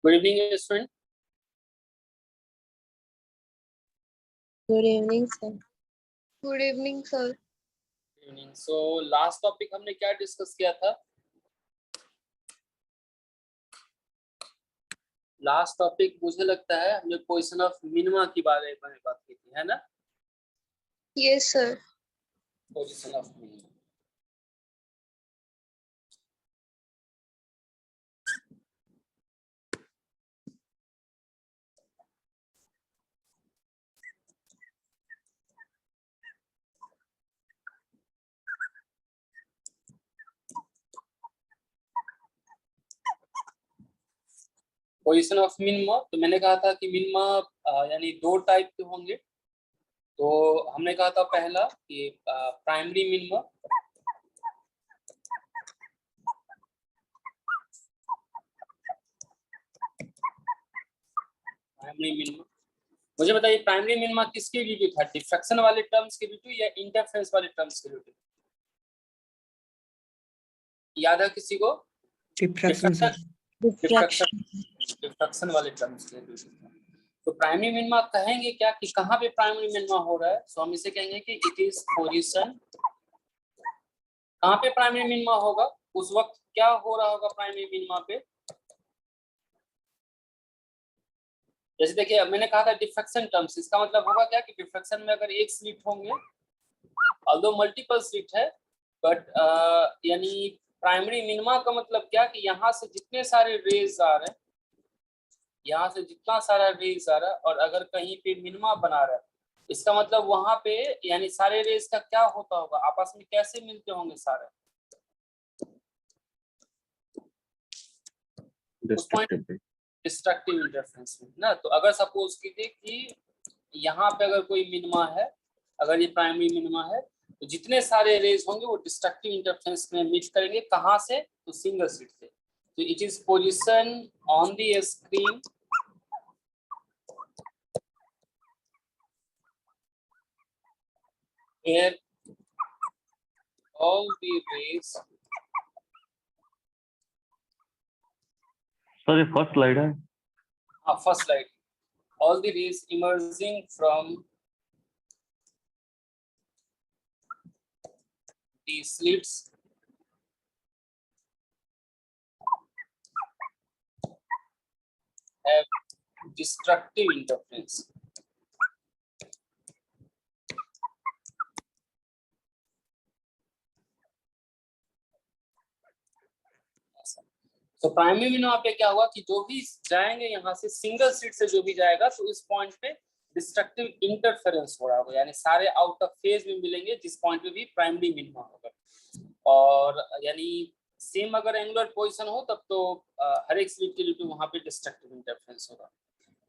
Good evening student. Good evening sir. Good evening sir. Evening. So last topic हमने क्या discuss किया था? Last topic मुझे लगता है हमने पोजीशन ऑफ मिनिमा के बारे में बात की थी, है ना? Yes sir. Position of minima. Position of minima, तो मैंने कहा था कि मिनिमा यानी दो टाइप के होंगे। तो हमने कहा था पहला कि प्राइमरी मिनिमा, मुझे बताइए प्राइमरी मिनिमा किसके रिलेटिव था? डिफ्रैक्शन वाले टर्म्स के रिलेटिव या इंटरफेरेंस वाले टर्म्स के रिलेटिव? याद है किसी को? डिफ्रैक्शन वाले टर्म्स के रिलेटिव। तो प्राइमरी मिनिमा कहेंगे क्या कि कहाँ पे प्राइमरी मिनिमा हो रहा है? तो हम इसे कहेंगे कि इट इज पोजीशन। कहाँ पे प्राइमरी मिनिमा होगा? उस वक्त क्या हो रहा होगा प्राइमरी मिनिमा पे? जैसे देखिए, अब मैंने कहा था डिफ्रैक्शन टर्म्स, इसका मतलब होगा क्या कि डिफ्रैक्शन में अगर एक स्लिट होंगे, ऑल्दो मल्टीपल स्लिट है, बट यानी प्राइमरी मिनिमा का मतलब क्या कि यहाँ से जितने सारे रेज आ रहे हैं, यहाँ से जितना सारा रेज आ रहा है, और अगर कहीं पे मिनिमा बना रहा है, इसका मतलब वहां पे यानी सारे रेज का क्या होता होगा, आपस में कैसे मिलते होंगे सारे? डिस्ट्रक्टिव इंटरफेरेंस में ना। तो अगर सपोज कीजिए कि यहाँ पे अगर कोई मिनिमा है, अगर ये प्राइमरी मिनिमा है, तो जितने सारे रेज होंगे वो डिस्ट्रक्टिव इंटरफेरेंस में मीट करेंगे। कहाँ से? तो सिंगल स्लिट से। तो it is position on the screen where all the rays, sorry, first slide है। first slide, all the rays emerging from the slits have destructive interference. तो प्राइमरी मिनिमा पे क्या हुआ कि जो भी जाएंगे यहाँ से सिंगल स्लिट से जो भी जाएगा, तो इस पॉइंट पे डिस्ट्रक्टिव इंटरफेरेंस हो रहा होगा, यानी सारे आउट ऑफ फेज में मिलेंगे, जिस पॉइंट पे भी प्राइमरी मिनिमा होगा। और यानी सेम अगर एंगुलर पोजीशन हो तब तो हर एक स्लिट के लिए वहां पे डिस्ट्रक्टिव इंटरफेरेंस होगा।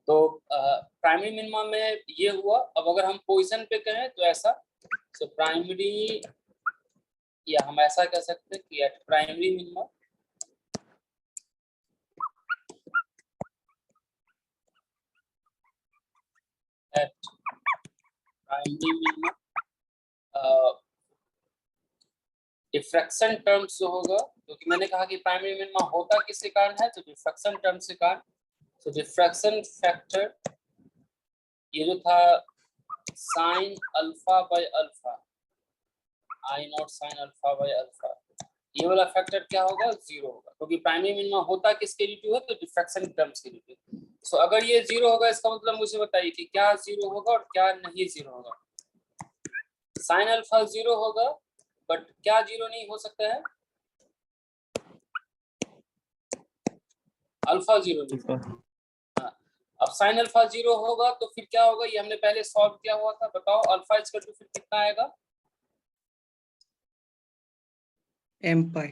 तो प्राइमरी मिनिमा में ये हुआ। अब अगर हम पोजीशन पे कहें तो ऐसा, तो प्राइमरी, या हम ऐसा कह सकते हैं कि eight primary minima diffraction terms जो होगा, क्योंकि मैंने कहा कि प्राइमरी मिनिमा होता किसके कारण है, तो डिफ्रैक्शन टर्म्स के कारण। तो डिफ्रैक्शन फैक्टर ये जो था sign alpha by alpha, I not sine alpha by alpha, ये वाला फैक्टर क्या होगा? जीरो होगा, क्योंकि प्राइमरी मिनिमा होता किसके रिलेटिव है, तो डिफ्रैक्शन टर्म्स के रिलेटिव। सो अगर ये जीरो होगा, इसका मतलब मुझे बताइए कि क्या जीरो होगा और क्या नहीं जीरो होगा। साइन अल्फा जीरो होगा, बट क्या जीरो नहीं हो सकता है? अल्फा जीरो नहीं। हाँ, अब साइन अल्फा जीरो होगा तो फिर क्या होगा? ये हमने पहले सॉल्व किया हुआ था, बताओ अल्फा इक्वल टू फिर कितना आएगा? m pi.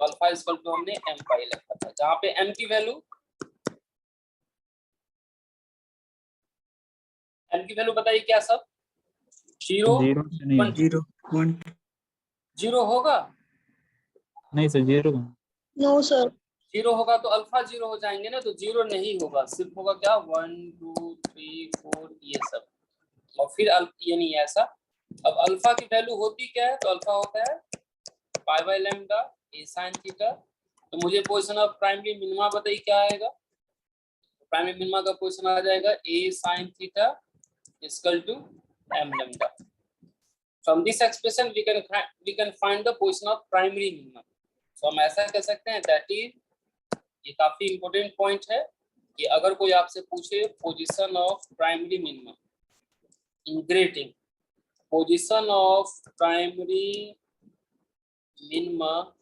Alpha equal to हमने m पाई लिखा था, जहाँ पे m की वैल्यू बताइए क्या सब? जीरो होगा? नहीं sir, zero. No sir. Zero होगा तो अल्फा जीरो हो जाएंगे ना, तो जीरो नहीं होगा, सिर्फ होगा क्या 1 2 3 4 ये सब, और फिर यानी ऐसा। अब अल्फा की वैल्यू होती क्या है? तो अल्फा होता है pi by lambda A sine theta. तो मुझे पोजीशन ऑफ प्राइमरी मिनिमा बताइए क्या आएगा। प्राइमरी मिनिमा का पोजीशन आ जाएगा A sine theta equal to m lambda. From this expression we can find the position of primary minimum. So हम ऐसा कह सकते हैं that is, ये काफी इंपॉर्टेंट पॉइंट है कि अगर कोई आपसे पूछे position of primary minimum in grating, position of primary minimum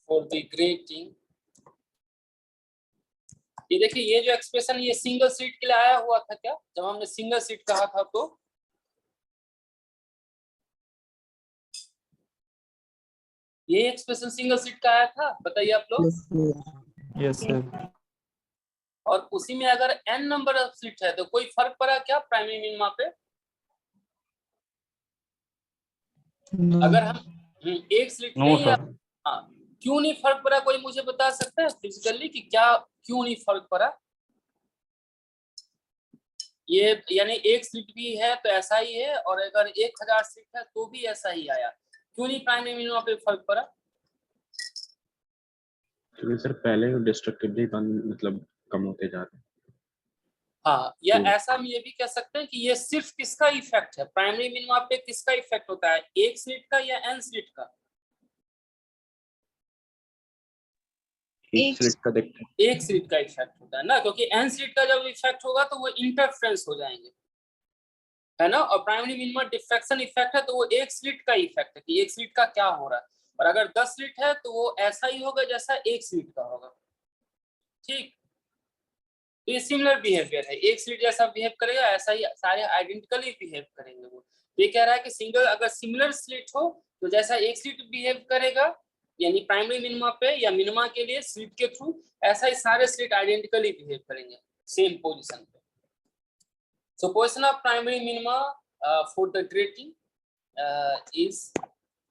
for the grating, ये देखिए ये जो एक्सप्रेशन ये सिंगल सीट के लिए आया हुआ था क्या, जब हमने सिंगल सीट कहा था तो ये एक्सप्रेशन सिंगल सीट का आया था, बताइए आप लोग। Yes sir. और उसी में अगर n नंबर ऑफ सीट है तो कोई फर्क पड़ा क्या प्राइमरी मिनिमा पे? अगर हम एक सीट नो नहीं है, सर। हाँ क्यों नहीं फर्क पड़ा, कोई मुझे बता सकता है फिजिकली कि क्या क्यों नहीं फर्क पड़ा? ये यानी एक सीट भी है तो ऐसा ही है, और अगर 1000 सीट है तो भी ऐसा ही आया, क्यों नहीं प्राइमरी मिनिमा पे फर्क पड़ा? क्योंकि सर पहले डिस्ट्रक्टिवली मतलब कम होते जा रहे हैं। हाँ, या ऐसा हम ये भी कह सकते हैं कि ये सिर्फ किसका इफेक्ट है, प्राइमरी मिनिमा पे किसका इफेक्ट होता है, एक स्लिट का या n स्लिट का? एक स्लिट का देखते हैं। एक स्लिट का इफेक्ट होता है ना, क्योंकि n स्लिट का जब इफेक्ट होगा तो वो इंटरफ्रेंस हो जाएंगे, है ना। और प्राइमरी मिनिमा डिफ्रैक्शन इफेक्ट है तो वो एक स्लिट का इफेक्ट है कि एक स्लिट का क्या हो रहा है, और अगर 10 स्लिट है तो वो ऐसा ही होगा जैसा एक स्लिट का होगा, ठीक। तो ये सिमिलर बिहेवियर है, एक स्लिट जैसा बिहेव करेगा ऐसा ही सारे आइडेंटिकली बिहेव करेंगे वो। ये कह रहा है कि सिंगल अगर सिमिलर स्लिट हो तो जैसा एक स्लिट बिहेव करेगा, यानी प्राइमरी मिनिमा पे या मिनिमा के लिए स्लिट के थ्रू, ऐसा ही सारे स्लिट आइडेंटिकली बिहेव करेंगे सेम पोजीशन पे। सो position of primary minima for the grating is,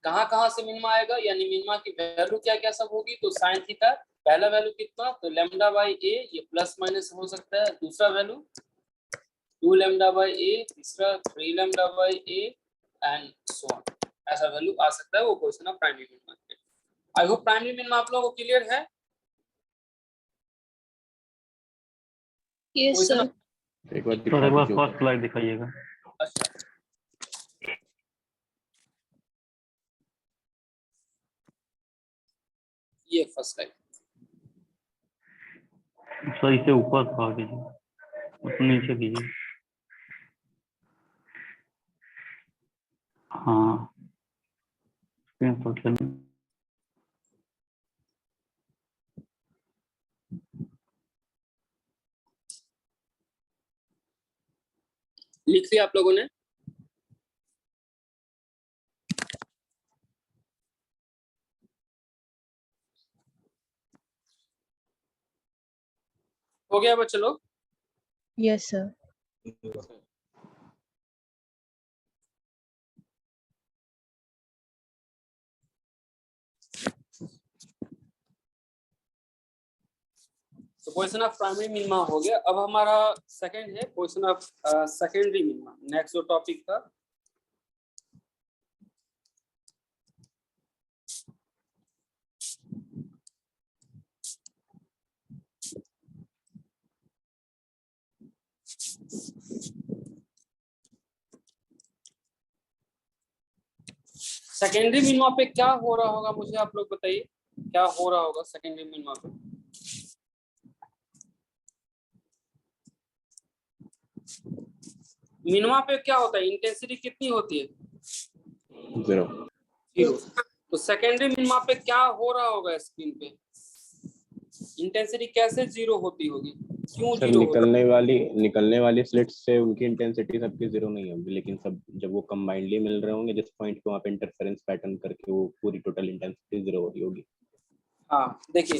कहाँ से मिनिमा आएगा, यानी मिनिमा की वैल्यू क्या क्या सब होगी। तो साइन थीटा पहला वैल्यू कितना, तो लैम्डा बाई ए, ये प्लस माइनस हो सकता है। दूसरा वैल्यू 2 लैम्डा बाई ए, तीसरा 3 lambda by A and so on, ऐसा वैल्यू आ सकता है वो position of primary minima. I hope primary minima आप लोगों को क्लियर है। Yes, sir. एक बार सर एक बार फर्स्ट स्लाइड दिखाइएगा। अच्छा, ये फर्स्ट लाइन, सर इसे ऊपर खा कीजिए, उसको नीचे कीजिए। हाँ स्क्रीनशॉट ले लो। लिख लिया आप लोगों ने? हो गया बच्चे लोग? Yes, sir. तो पोजीशन ऑफ प्राइमरी मिनिमा हो गया। अब हमारा सेकंड है position of secondary minima, next जो टॉपिक था। सेकेंडरी मिनिमा पे क्या हो रहा होगा, मुझे आप लोग बताइए क्या हो रहा होगा सेकेंडरी मिनिमा पे। मिनिमा पे क्या होता है, इंटेंसिटी कितनी होती है? 0। तो सेकेंडरी मिनिमा पे क्या हो रहा होगा स्क्रीन पे, इंटेंसिटी कैसे 0 होती होगी, क्यों सर 0 निकलने वाली स्लिट्स से उनकी इंटेंसिटी सबकी 0 नहीं होगी, लेकिन सब जब वो कंबाइंडली मिल रहे होंगे जिस पॉइंट पे वहाँ पे इंटरफेरेंस पैटर्न करके वो पूरी टोटल इंटेंसिटी 0 हो रही होगी। हाँ देखिए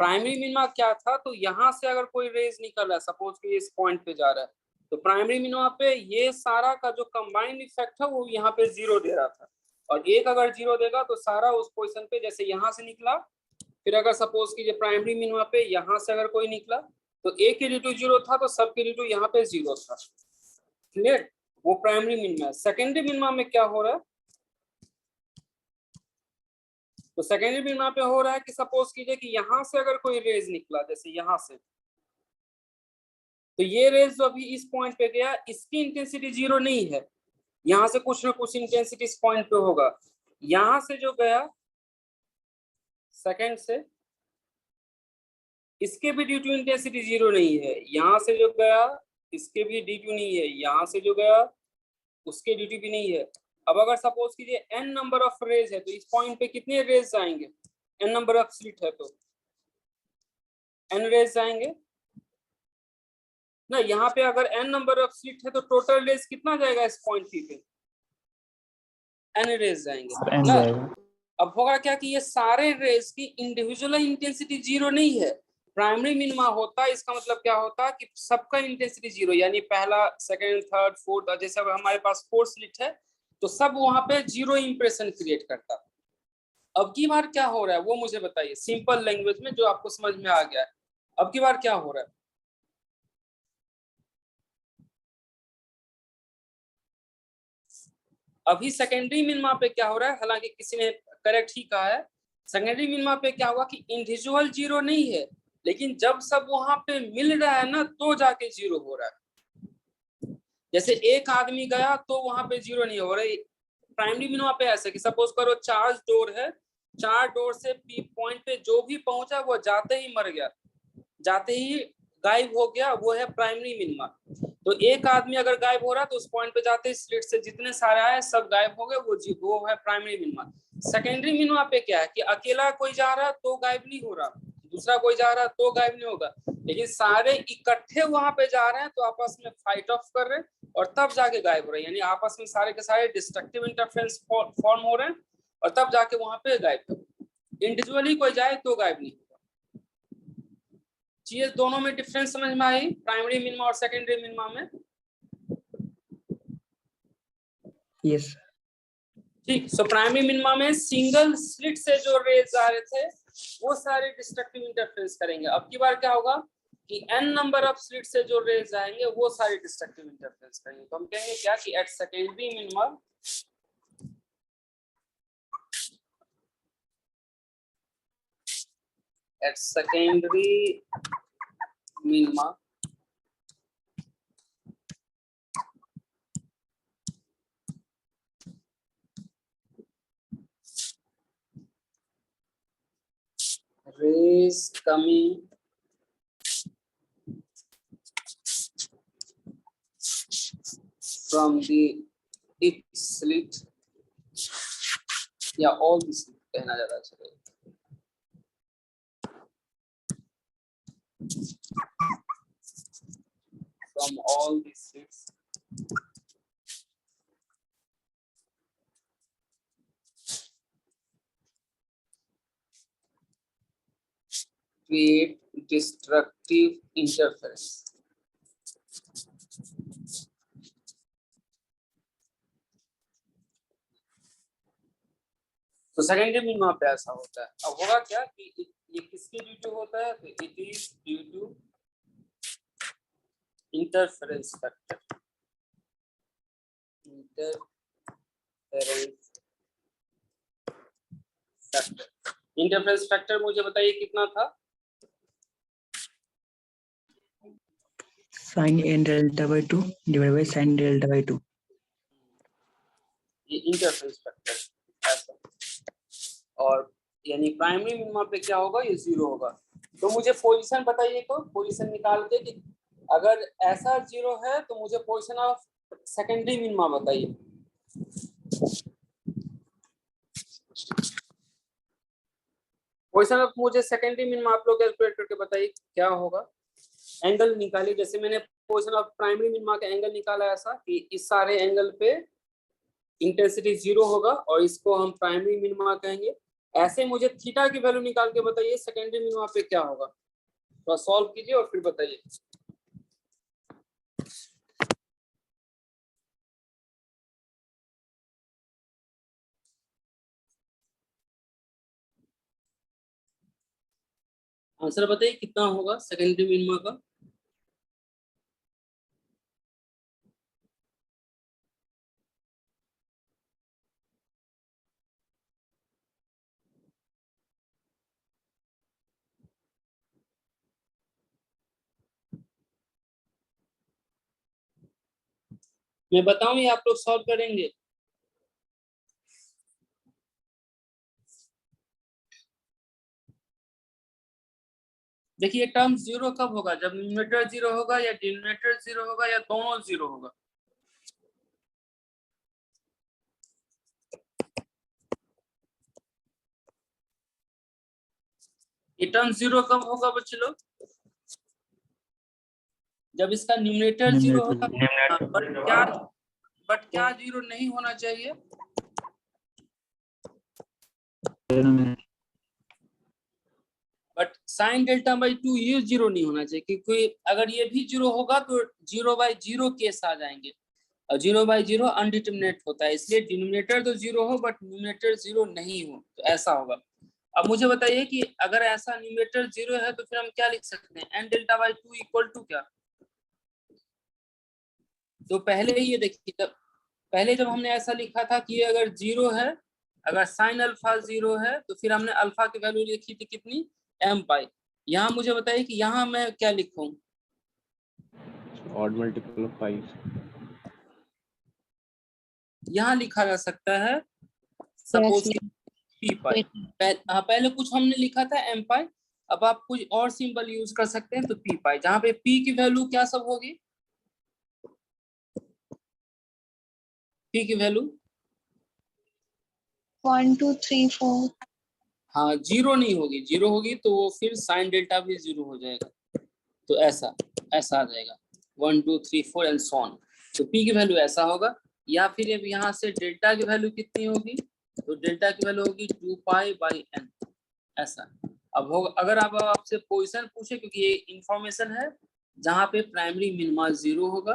प्राइमरी मिनिमा क्या था, तो यहाँ से अगर कोई रेज निकल रहा है, सपोज कि इस पॉइंट पे जा रहा है, तो प्राइमरी मिनिमा पे ये सारा का जो कंबाइंड इफेक्ट है वो यहाँ पे 0 दे रहा था, और एक अगर 0 देगा तो सारा उस पोजीशन पे, जैसे यहाँ से निकला, फिर अगर सपोज कीजिए प्राइमरी मिनिमा पे यहाँ से अगर कोई निकला तो एक के ड्यू 0 था तो सब के ड्यू यहाँ पे 0 था, क्लियर। वो प्राइमरी मिनिमा है। सेकेंडरी मिनिमा में क्या हो रहा है? तो सेकेंडरी मिनिमा पे हो रहा है कि सपोज कीजिए कि यहां से अगर कोई रेज निकला, जैसे यहां से, तो ये रेज जो अभी इस पॉइंट पे गया, इसकी इंटेंसिटी 0 नहीं है, यहां से कुछ ना कुछ इंटेंसिटी इस पॉइंट पे होगा। यहां से जो गया सेकंड से, इसके भी ड्यू टू इंटेंसिटी 0 नहीं है। यहां से जो गया इसके भी ड्यू टू नहीं है, यहां से जो गया उसके ड्यू टू भी नहीं है। अब अगर सपोज कीजिए n नंबर ऑफ रेज है, तो इस पॉइंट पे कितने रेज आएंगे? n नंबर ऑफ स्लिट है तो n रेज आएंगे ना। यहाँ पे अगर n नंबर ऑफ स्लिट है तो टोटल रेज कितना जाएगा इस पॉइंट पे? n रेज जाएंगे एन ना। जाएगा। अब होगा क्या कि ये सारे रेज की इंडिविजुअल इंटेंसिटी 0 नहीं है। प्राइमरी मिनिमा होता, इसका मतलब क्या होता कि सबका इंटेंसिटी 0, यानी पहला, सेकंड, थर्ड, फोर्थ, और जैसे हमारे पास 4 स्लिट है तो सब वहां पे 0 इंप्रेशन क्रिएट करता। अब की बार क्या हो रहा है वो मुझे बताइए सिंपल लैंग्वेज में, जो आपको समझ में आ गया है। अब की बार क्या हो रहा है? अभी सेकेंडरी मिनिमा पे क्या हो रहा है, हालांकि किसी ने करेक्ट ही कहा है, सेकेंडरी मिनिमा पे क्या हुआ कि इंडिविजुअल 0 नहीं है, लेकिन जब सब वहां पे मिल रहा है ना तो जाके 0 हो रहा है। जैसे एक आदमी गया तो वहां पे 0 नहीं हो रहा है। प्राइमरी मिनिमा पे ऐसा कि सपोज करो 4 डोर है, 4 डोर से पॉइंट पे जो भी पहुंचा वो जाते ही मर गया, जाते ही गायब हो गया, वो है प्राइमरी मिनिमा। तो एक आदमी अगर गायब हो रहा है तो उस पॉइंट पे जाते ही स्लिट से जितने सारे आए सब गायब हो गए, वो है प्राइमरी मिनिमा। सेकेंडरी मिनिमा पे क्या है कि अकेला कोई जा रहा है तो गायब नहीं हो रहा, दूसरा कोई जा रहा है तो गायब नहीं होगा, लेकिन सारे इकट्ठे वहां पे जा रहे हैं तो आपस में फाइट ऑफ कर रहे हैं और तब जाके गायब हो रहे हैं, यानी आपस में सारे के सारे डिस्ट्रक्टिव इंटरफेरेंस फॉर्म हो रहे हैं और तब जाके वहां पे गायब हो। इंडिविजुअली कोई जाए तो गायब नहीं होगा। चीज दोनों में डिफरेंस समझ में आई, प्राइमरी मिनिमा और सेकेंडरी मिनिमा में? Yes. ठीक। सो प्राइमरी मिनिमा में सिंगल स्लिट से जो रेज आ रहे थे वो सारे डिस्ट्रक्टिव इंटरफेरेंस करेंगे। अब की बार क्या होगा कि n नंबर ऑफ स्लिट से जो रेज आएंगे वो सारे डिस्ट्रक्टिव इंटरफेरेंस करेंगे। तो हम कहेंगे क्या कि at secondary minima rays coming from the each slit या all the slit कहना ज्यादा चलेगा। From all the slits create destructive interference. तो सेकेंडरी मिनिमा पे ऐसा होता है। अब होगा क्या कि ये किसके ड्यू टू होता है, तो it is due to interference factor. Interference factor मुझे बताइए कितना था? Sin n delta by 2 divided by sin delta by 2. ये इंटरफेरेंस फैक्टर ऐसा, और यानी प्राइमरी मिनिमा पे क्या होगा, ये 0 होगा। तो मुझे पोजीशन बताइए, तो पोजीशन निकाल के कि अगर ऐसा 0 है तो मुझे पोजीशन ऑफ सेकेंडरी मिनिमा बताइए। पोजीशन ऑफ मुझे सेकेंडरी मिनिमा आप लोग कैलकुलेट करके बताइए क्या होगा। एंगल निकालिए, जैसे मैंने पोजीशन ऑफ प्राइमरी मिनिमा का एंगल निकाला ऐसा कि इस सारे एंगल पे इंटेंसिटी 0 होगा और इसको हम प्राइमरी मिनिमा कहेंगे। ऐसे मुझे थीटा की वैल्यू निकाल के बताइए सेकेंडरी मिनिमा पे क्या होगा। तो सॉल्व कीजिए और फिर बताइए। आंसर बताइए कितना होगा सेकेंडरी मिनिमा का। मैं बताऊं या आप लोग सॉल्व करेंगे? देखिए टर्म जीरो कब होगा, जब न्यूमरेटर जीरो होगा या डिनोमिनेटर जीरो होगा या दोनों जीरो होगा। ये टर्म जीरो कब होगा बच्चे लोग? जब इसका न्यूमरेटर जीरो होगा। बट क्या जीरो नहीं होना चाहिए? बट साइन डेल्टा बाई 2 ये जीरो नहीं होना चाहिए, क्योंकि अगर ये भी जीरो होगा तो 0/0 केस आ जाएंगे, और 0/0 अनडिटरमिनेट होता है, इसलिए डिनोमिनेटर तो जीरो हो बट न्यूमरेटर जीरो नहीं हो, तो ऐसा होगा। अब मुझे बताइए कि अगर ऐसा न्यूमरेटर जीरो है तो फिर हम क्या लिख सकते हैं, N delta by 2 equal to क्या? तो पहले ये देखिए, पहले जब हमने ऐसा लिखा था कि ये अगर जीरो है, अगर साइन अल्फा जीरो है, तो फिर हमने अल्फा की वैल्यू लिखी थी कितनी, एम पाई। यहाँ मुझे बताइए कि यहाँ मैं क्या लिखूं? ऑड मल्टीपल ऑफ पाई। यहाँ लिखा जा सकता है सपोज पी पाई। पहले कुछ हमने लिखा था एम पाई, अब आप कुछ और सिंबल यूज कर सकते हैं, तो पी पाई, जहाँ पे पी की वैल्यू क्या सब होगी, पी की वैल्यू 1 2 3 4। हाँ जीरो नहीं होगी, जीरो होगी तो वो फिर साइन डेल्टा भी जीरो हो जाएगा, तो ऐसा ऐसा आ जाएगा 1 2 3 4 एंड सो ऑन। तो पी की वैल्यू ऐसा होगा, या फिर अब यहाँ से डेल्टा की वैल्यू कितनी होगी, तो डेल्टा की वैल्यू होगी 2 पाई बाई एन, ऐसा। अब होगा, अगर आप आपसे पोजीशन पूछे, क्योंकि ये इंफॉर्मेशन है जहाँ पे प्राइमरी मिनिमा जीरो होगा,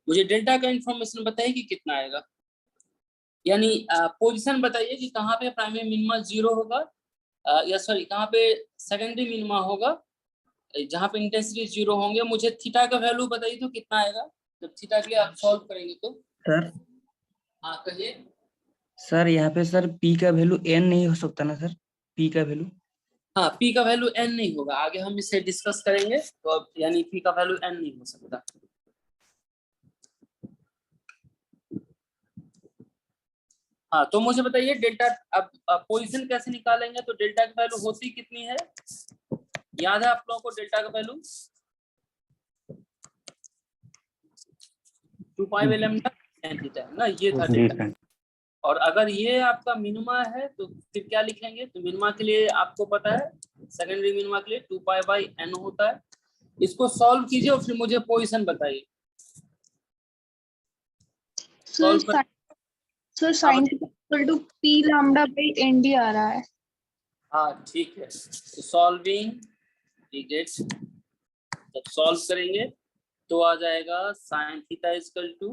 मुझे डेल्टा का इंफॉर्मेशन बताइए कि कितना आएगा, यानी पोजीशन बताइए कि कहाँ पे प्राइमरी मिनिमा जीरो होगा, या सॉरी कहाँ पे सेकेंडरी मिनिमा होगा, जहाँ पे इंटेंसिटी जीरो होंगे। मुझे थीटा का वैल्यू बताइए तो कितना आएगा, जब थीटा के लिए आप सॉल्व करेंगे तो। सर हाँ कहिए। सर यहाँ पे सर पी का वैल्यू एन नहीं हो सकता ना सर, पी का वैल्यू? हाँ पी का वैल्यू एन नहीं होगा, आगे हम इसे डिस्कस करेंगे, तो अब यानी पी का वैल्यू एन नहीं हो सकता। हाँ तो मुझे बताइए डेल्टा, अब पोजीशन कैसे निकालेंगे, तो डेल्टा की वैल्यू होती कितनी है, याद है आप लोगों को डेल्टा का value 2 pi by lambda tan theta है ना, ये था डेल्टा। और अगर ये आपका मिनिमा है तो फिर क्या लिखेंगे, तो मिनिमा के लिए आपको पता है, सेकेंडरी मिनिमा के लिए 2 पाई बाई एन होता है। इसको सॉल्व कीजिए और फिर मुझे पोजीशन बताइए। Sir sine equal to P lambda by N D आ रहा है। हाँ ठीक है, तो सॉल्विंग जब सॉल्व करेंगे तो आ जाएगा sine theta equal to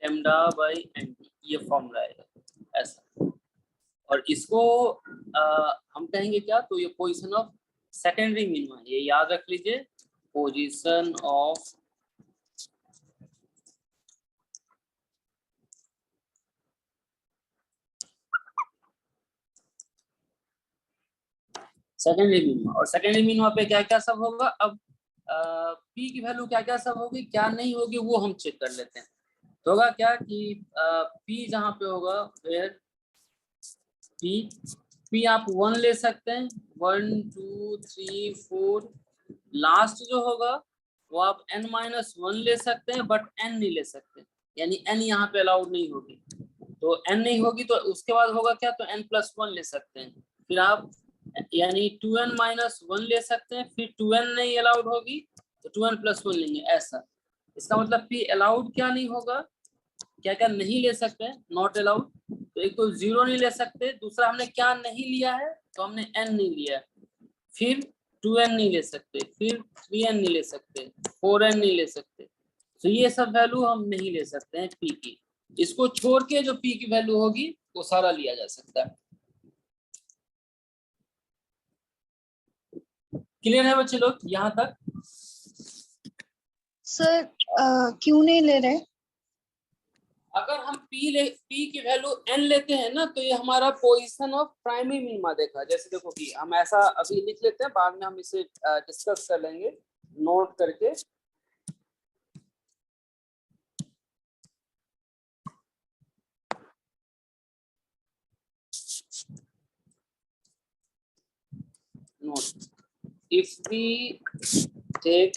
lambda by N, ये फॉर्मूला आएगा ऐसा। और इसको हम कहेंगे क्या, तो ये पोजीशन ऑफ सेकेंडरी मिनिमा, ये याद रख लीजिए, पोजीशन ऑफ सेकेंडरी मिनिमा। और सेकेंडरी मिनिमा पे क्या क्या सब होगा, अब पी की वैल्यू क्या क्या सब होगी, क्या नहीं होगी वो हम चेक कर लेते हैं। तो होगा क्या कि पी जहाँ पे होगा, फिर पी आप 1 ले सकते हैं, 1 2 3 4, लास्ट जो होगा वो आप n-1 ले सकते हैं, बट n नहीं ले सकते, यानी n यहाँ पे अलाउड नहीं होगी, तो n नहीं होगी तो उसके बाद होगा क्या, तो n+1 ले सकते हैं, फिर आप यानी 2n-1 ले सकते हैं, फिर 2n नहीं अलाउड होगी तो 2n+1 लेंगे, ऐसा। इसका मतलब p अलाउड क्या नहीं होगा, क्या क्या नहीं ले सकते हैं, नॉट अलाउड। तो एक तो 0 नहीं ले सकते, दूसरा हमने क्या नहीं लिया है, तो हमने n नहीं लिया है, फिर 2n नहीं ले सकते, फिर 3n नहीं ले सकते, 4n नहीं ले सकते, तो ये सब वैल्यू हम नहीं ले सकते हैं p की। इसको छोड़ के जो p की वैल्यू होगी वो सारा लिया जा सकता है। क्लियर है बच्चे लोग यहाँ तक? सर क्यों नहीं ले रहे? अगर हम p की वैल्यू n लेते हैं ना, तो ये हमारा पोजीशन ऑफ प्राइमरी मिनिमा देखा। जैसे देखो कि हम ऐसा अभी लिख लेते हैं, बाद में हम इसे डिस्कस कर लेंगे नोट करके। note. If we take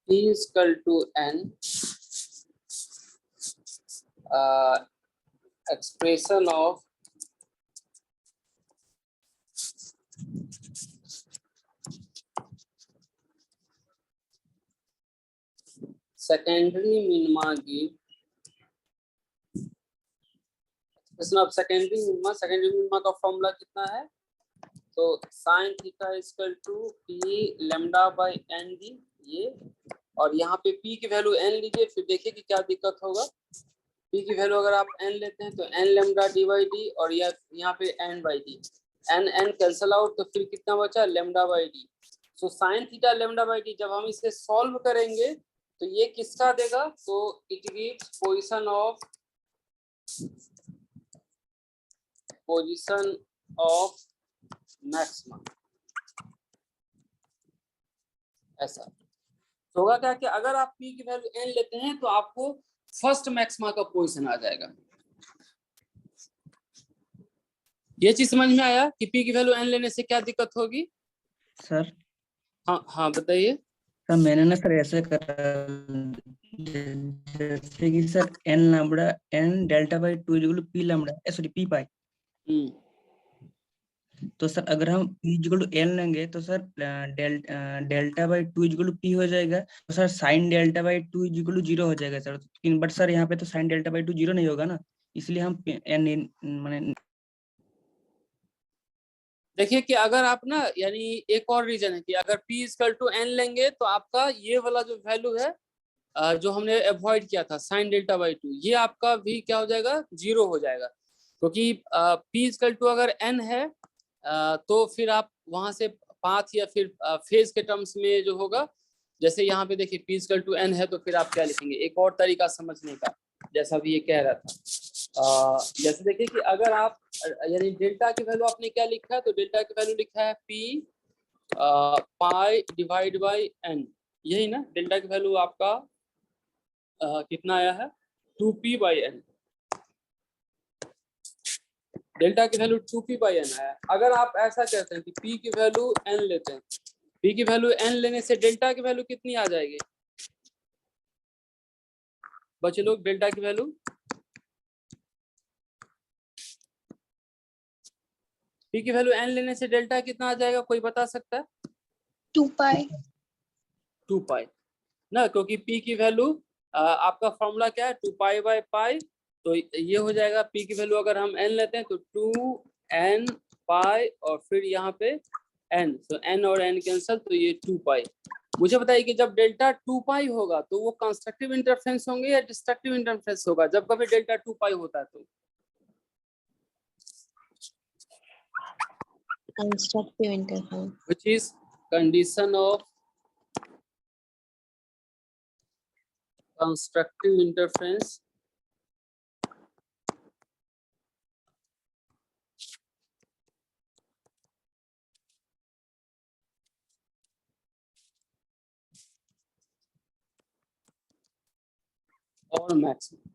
p is equal to n, expression of secondary minima give expression of secondary minima का फॉर्मूला कितना है? तो sin theta is equal to p lambda by n D, ये, और यहाँ पे p की वैल्यू n लीजिए, फिर देखिए कि क्या दिक्कत होगा। p की वैल्यू अगर आप n लेते हैं तो n lambda D by D, और यहाँ पे n by D, n cancel out, तो फिर कितना बचा? Lambda by D. So sine theta lambda by D जब हम इसे सॉल्व करेंगे तो ये किसका देगा? तो it gives position of maxima. ऐसा तो होगा क्या कि अगर आप p की वैल्यू n लेते हैं तो आपको फर्स्ट मैक्सिमा का पोजीशन आ जाएगा। ये चीज समझ में आया कि p की वैल्यू n लेने से क्या दिक्कत होगी? सर हाँ बताइए। सर मैंने ना सर ऐसे करा, जैसे कि sir n lambda n delta by 2 equal to p lambda, sorry p pi. तो सर अगर हम p इक्वल टू n लेंगे तो sir delta by 2 equal to p हो जाएगा, तो sir sine delta by 2 equal to 0 हो जाएगा सर। बट सर यहाँ पे तो साइन डेल्टा बाई 2 0 नहीं होगा ना, इसलिए हम n माने देखिए कि अगर आप ना, यानी एक और रीजन है कि अगर p इक्वल टू n लेंगे तो आपका ये वाला जो वैल्यू है जो हमने अवॉइड किया था साइन डेल्टा बाई 2, ये आपका भी क्या हो जाएगा? 0 हो जाएगा। क्योंकि p इक्वल टू अगर n है तो फिर आप वहां से पाथ या फिर फेज के टर्म्स में जो होगा, जैसे यहाँ पे देखिए p इक्वल टू n है तो फिर आप क्या लिखेंगे? एक और तरीका समझने का, जैसा भी ये कह रहा था, जैसे देखिए कि अगर आप यानी डेल्टा की वैल्यू आपने क्या लिखा है? तो डेल्टा की वैल्यू लिखा है p pi divide by n, यही ना? डेल्टा की वैल्यू आपका कितना आया है? 2p by n। डेल्टा की वैल्यू 2p बाई n आया। अगर आप ऐसा कहते हैं कि p की वैल्यू n लेते हैं, p की वैल्यू n लेने से डेल्टा की वैल्यू कितनी आ जाएगी बच्चे लोग? डेल्टा की वैल्यू p की वैल्यू n लेने से डेल्टा कितना आ जाएगा? कोई बता सकता है? 2 पाई 2 पाई ना, क्योंकि p की वैल्यू आपका फॉर्मूला क्या है? 2 पाई बाई पाई, तो ये हो जाएगा p की वैल्यू अगर हम n लेते हैं तो 2n पाई और फिर यहाँ पे n, तो n और n कैंसल, तो ये 2 पाई। मुझे बताइए कि जब डेल्टा 2 पाई होगा तो वो कंस्ट्रक्टिव इंटरफेरेंस होंगे या डिस्ट्रक्टिव इंटरफेरेंस होगा? जब कभी डेल्टा 2 पाई होता है तो constructive interference. which is condition of constructive interference और मैक्सिमा।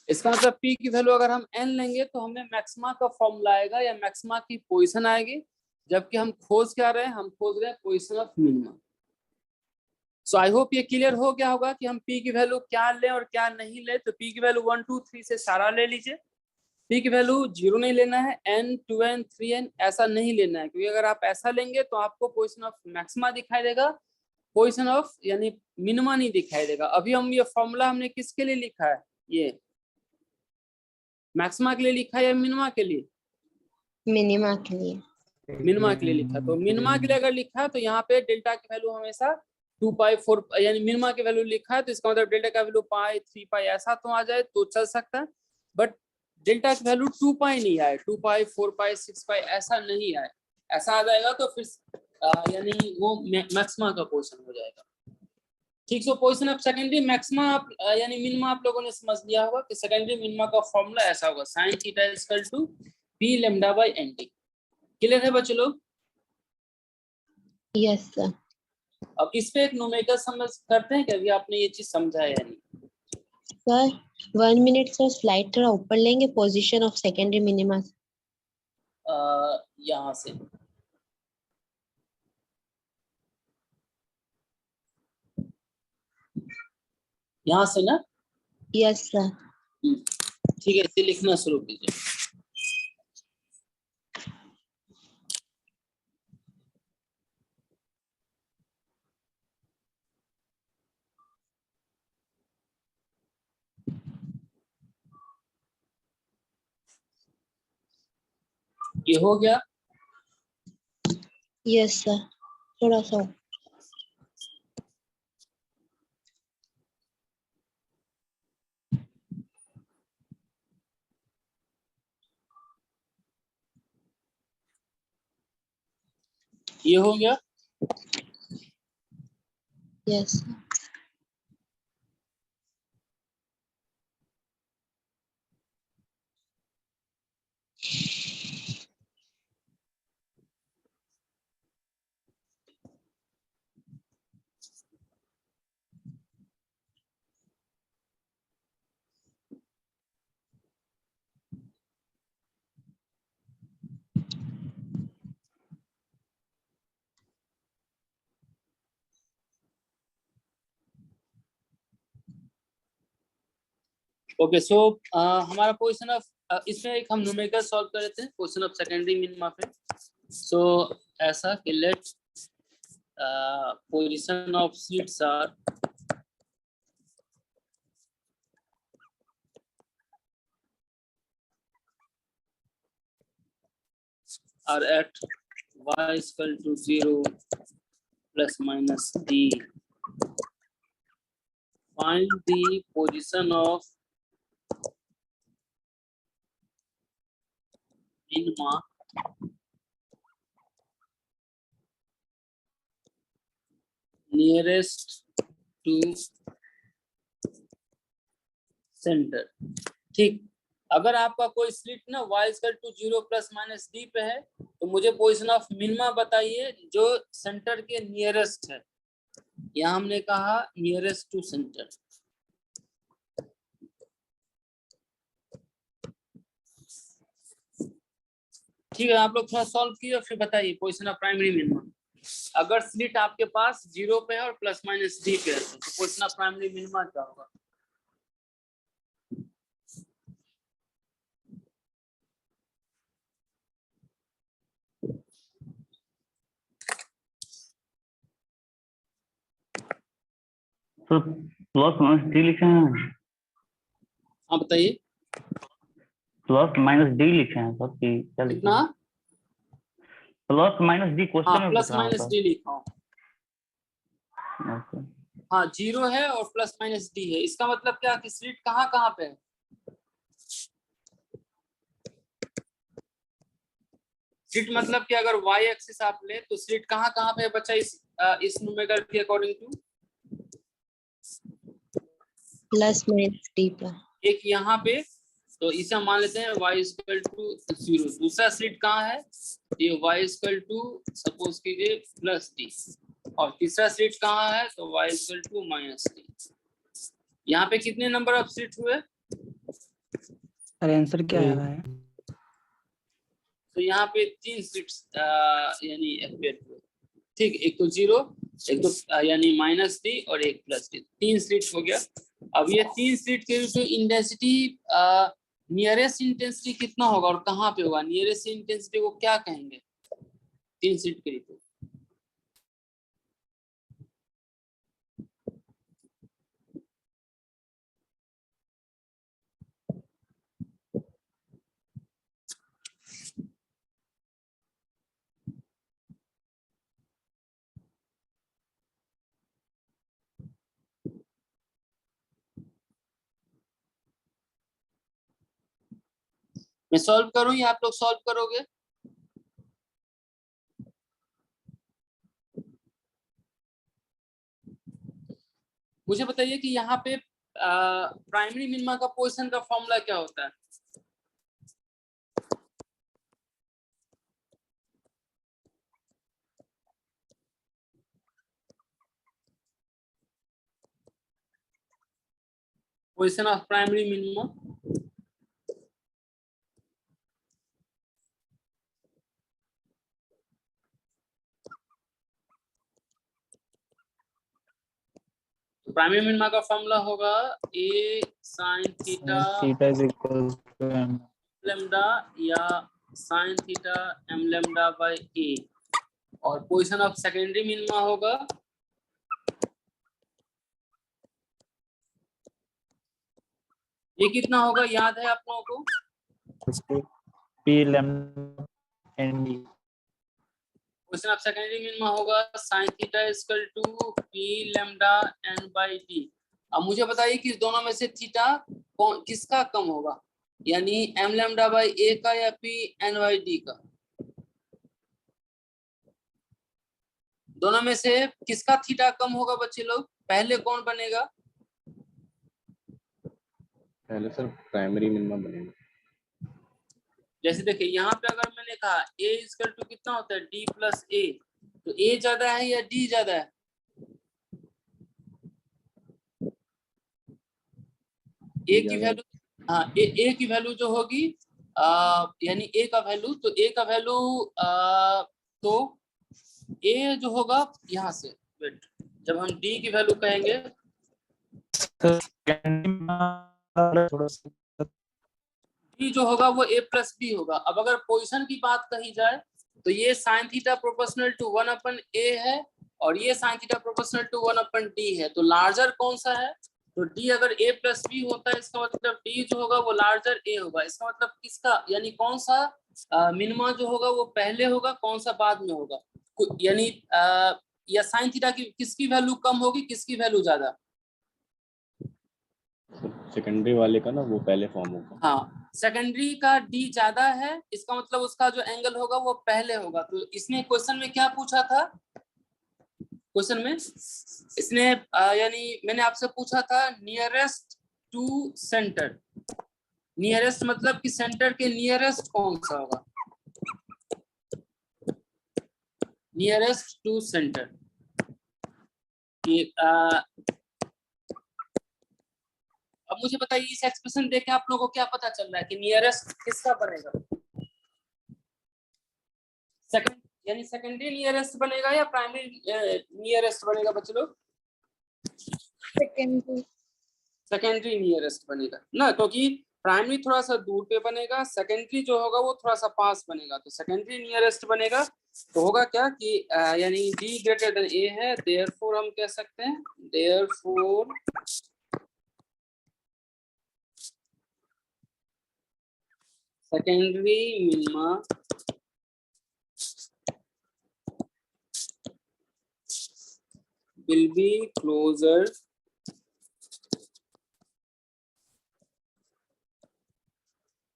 इसका मतलब p की वैल्यू अगर हम n लेंगे तो हमें मैक्सिमा का फॉर्मूला आएगा या मैक्सिमा की पोजीशन आएगी, जबकि हम खोज क्या रहे हैं? हम खोज रहे हैं position of minima. So I hope ये क्लियर हो गया होगा कि हम p की वैल्यू क्या लें और क्या नहीं ले। तो p की वैल्यू 1 2 3 से सारा ले लीजिए। p की वैल्यू 0 नहीं लेना है, n 2n 3n ऐसा नहीं लेना है, क्योंकि अगर आप ऐसा लेंगे तो आपको पोजीशन ऑफ मैक्सिमा दिखाई देगा, पोजीशन ऑफ यानी मिनिमा नहीं दिखाई देगा। अभी हम ये फॉर्मूला हमने किसके लिए लिखा है? ये मैक्सिमा के लिए लिखा है या मिनिमा के लिए? मिनिमा के लिए। मिनिमा के लिए लिखा। तो मिनिमा के लिए अगर लिखा है तो यहाँ पे डेल्टा की वैल्यू हमेशा 2 पाई 4, यानी मिनिमा की वैल्यू लिखा है तो इसका मतलब डेल्टा का वैल्यू पाई 3 पाई ऐसा तो आ जाए तो चल सकता है, बट डेल्टा की वैल्यू 2 पाई नहीं आए, 2 पाई 4 पाई 6 पाई ऐसा नहीं आए। ऐसा आ जाएगा तो फिर यानी वो मैक्सिमा का पोजीशन हो जाएगा। ठीक, सो पोजीशन ऑफ सेकेंडरी मैक्सिमा आप यानी मिनिमा आप लोगों ने समझ लिया होगा कि सेकेंडरी मिनिमा का फॉर्मूला ऐसा होगा, sin theta is equal to p lambda by nt। Clear है बच्चों लोग? Yes sir. अब इस पे एक न्यूमेरिकल समझ करते हैं कि अभी आपने ये चीज समझा है या नहीं? सर 1 मिनट सर, स्लाइड थोड़ा ऊपर लेंगे, पोजीशन ऑफ सेकेंडरी मिनिमा। यहाँ से ना। Yes, sir. ठीक है, इसे लिखना शुरू कीजिए। ये हो गया। Yes, sir. थोड़ा सा। ये हो गया। Yes, sir. ओके, सो हमारा पोजीशन ऑफ इसमें एक हम न्यूमेरिकल सॉल्व कर लेते हैं पोजीशन ऑफ सेकेंडरी मिनिमा पे। सो ऐसा कि let position of slits are at y is equal to 0 plus minus d. Find the position of minima nearest to center। ठीक, अगर आपका कोई स्लिट ना y equal to 0 plus minus D पे है तो मुझे पोजीशन ऑफ मिनिमा बताइए जो सेंटर के नियरेस्ट है। यहाँ हमने कहा नियरेस्ट टू सेंटर। ठीक है, आप लोग थोड़ा सॉल्व किए और फिर बताइए पोजीशन ऑफ प्राइमरी मिनिमा। अगर स्लिट आपके पास 0 पे है और प्लस माइनस डी पे है तो पोजीशन ऑफ प्राइमरी मिनिमा क्या होगा? सर प्लस माइनस डी लिखे हैं। हाँ बताइए। प्लस माइनस डी लिखे हैं सर कि क्या लिखे कितना? हैं? प्लस माइनस डी क्वेश्चन हाँ, में प्लस पूछ रहा हूँ माइनस सर। डी लिखा हूँ। ओके। हाँ, 0 है और प्लस माइनस डी है। इसका मतलब क्या कि स्लिट कहाँ कहाँ पे है? स्लिट मतलब कि अगर y एक्सिस आप ले तो स्लिट कहाँ कहाँ पे है बच्चा इस न्यूमेरिकल के according to? Plus minus D पर। एक यहाँ पे, तो इसे हम मान लेते हैं y इक्वल टू 0। दूसरा स्लिट कहाँ है? ये y इक्वल टू सपोज कीजिए प्लस डी। और तीसरा स्लिट कहाँ है? तो y equal to minus D. यहाँ पे कितने नंबर ऑफ स्लिट हुए? सर आंसर क्या आ रहा है? तो यहाँ पे 3 स्लिट्स यानी अपीयर हुए। ठीक, एक तो 0, एक तो यानी माइनस डी और एक प्लस डी, 3 स्लिट हो गया। अब ये 3 स्लिट के जो इंटेंसिटी नियरेस्ट इंटेंसिटी कितना होगा और कहाँ पे होगा? नियरेस्ट इंटेंसिटी को क्या कहेंगे 3 स्लिट के लिए? मैं सॉल्व करूं या आप लोग सॉल्व करोगे? मुझे बताइए कि यहाँ पे प्राइमरी मिनिमा का पोजीशन का फॉर्मूला क्या होता है? पोजीशन ऑफ प्राइमरी मिनिमा तो प्राइमरी मिनिमा का फॉर्मूला होगा a sin theta theta is equal to m lambda या sin theta m lambda by a, और पोजीशन ऑफ सेकेंडरी मिनिमा होगा ये कितना होगा, याद है आप लोगों को? p lambda nd question of secondary minima होगा sin theta equal to p lambda n by d। अब मुझे बताइए कि इस दोनों में से थीटा कौन किसका कम होगा, यानी m लैम्डा बाय a का या p n बाय d का? दोनों में से किसका थीटा कम होगा बच्चे लोग? पहले कौन बनेगा? पहले सर प्राइमरी मिनिमा बनेगा। जैसे देखिए यहाँ पे अगर मैंने कहा a इक्वल टू कितना होता है d प्लस a, तो a ज्यादा है या d ज्यादा है? a की वैल्यू, हाँ a की वैल्यू जो होगी यानी a का वैल्यू, तो a का वैल्यू तो a जो होगा यहाँ से, वेट, जब हम d की वैल्यू कहेंगे d जो होगा वो a प्लस b होगा। अब अगर पोजीशन की बात कही जाए तो ये sin theta proportional to 1/a है और ये sin theta proportional to 1/d है, तो लार्जर कौन सा है? तो d अगर a प्लस b होता है, इसका मतलब d जो होगा वो लार्जर a होगा। इसका मतलब किसका, यानी कौन सा मिनिमा जो होगा वो पहले होगा, कौन सा बाद में होगा, यानी या sin थीटा की किसकी वैल्यू कम होगी, किसकी वैल्यू ज्यादा? सेकेंडरी वाले का ना वो पहले फॉर्म होगा। हाँ, सेकेंडरी का d ज्यादा है, इसका मतलब उसका जो एंगल होगा वो पहले होगा। तो इसने क्वेश्चन में क्या पूछा था? क्वेश्चन में इसने यानी मैंने आपसे पूछा था नियरेस्ट टू सेंटर। नियरेस्ट मतलब कि सेंटर के नियरेस्ट कौन सा होगा, नियरेस्ट टू सेंटर। अब मुझे बताइए इस एक्सप्रेशन देख के आप लोगों को क्या पता चल रहा है कि नियरेस्ट किसका बनेगा? सेकंड यानी सेकेंडरी नियरेस्ट बनेगा या प्राइमरी नियरेस्ट बनेगा बच्चे लोग? सेकेंडरी नियरेस्ट बनेगा ना, क्योंकि प्राइमरी थोड़ा सा दूर पे बनेगा, सेकेंडरी जो होगा वो थोड़ा सा पास बनेगा। तो सेकेंडरी नियरेस्ट बनेगा तो होगा क्या कि यानी d ग्रेटर देन a है, देयरफॉर हम कह सकते हैं therefore secondary minima will be closer to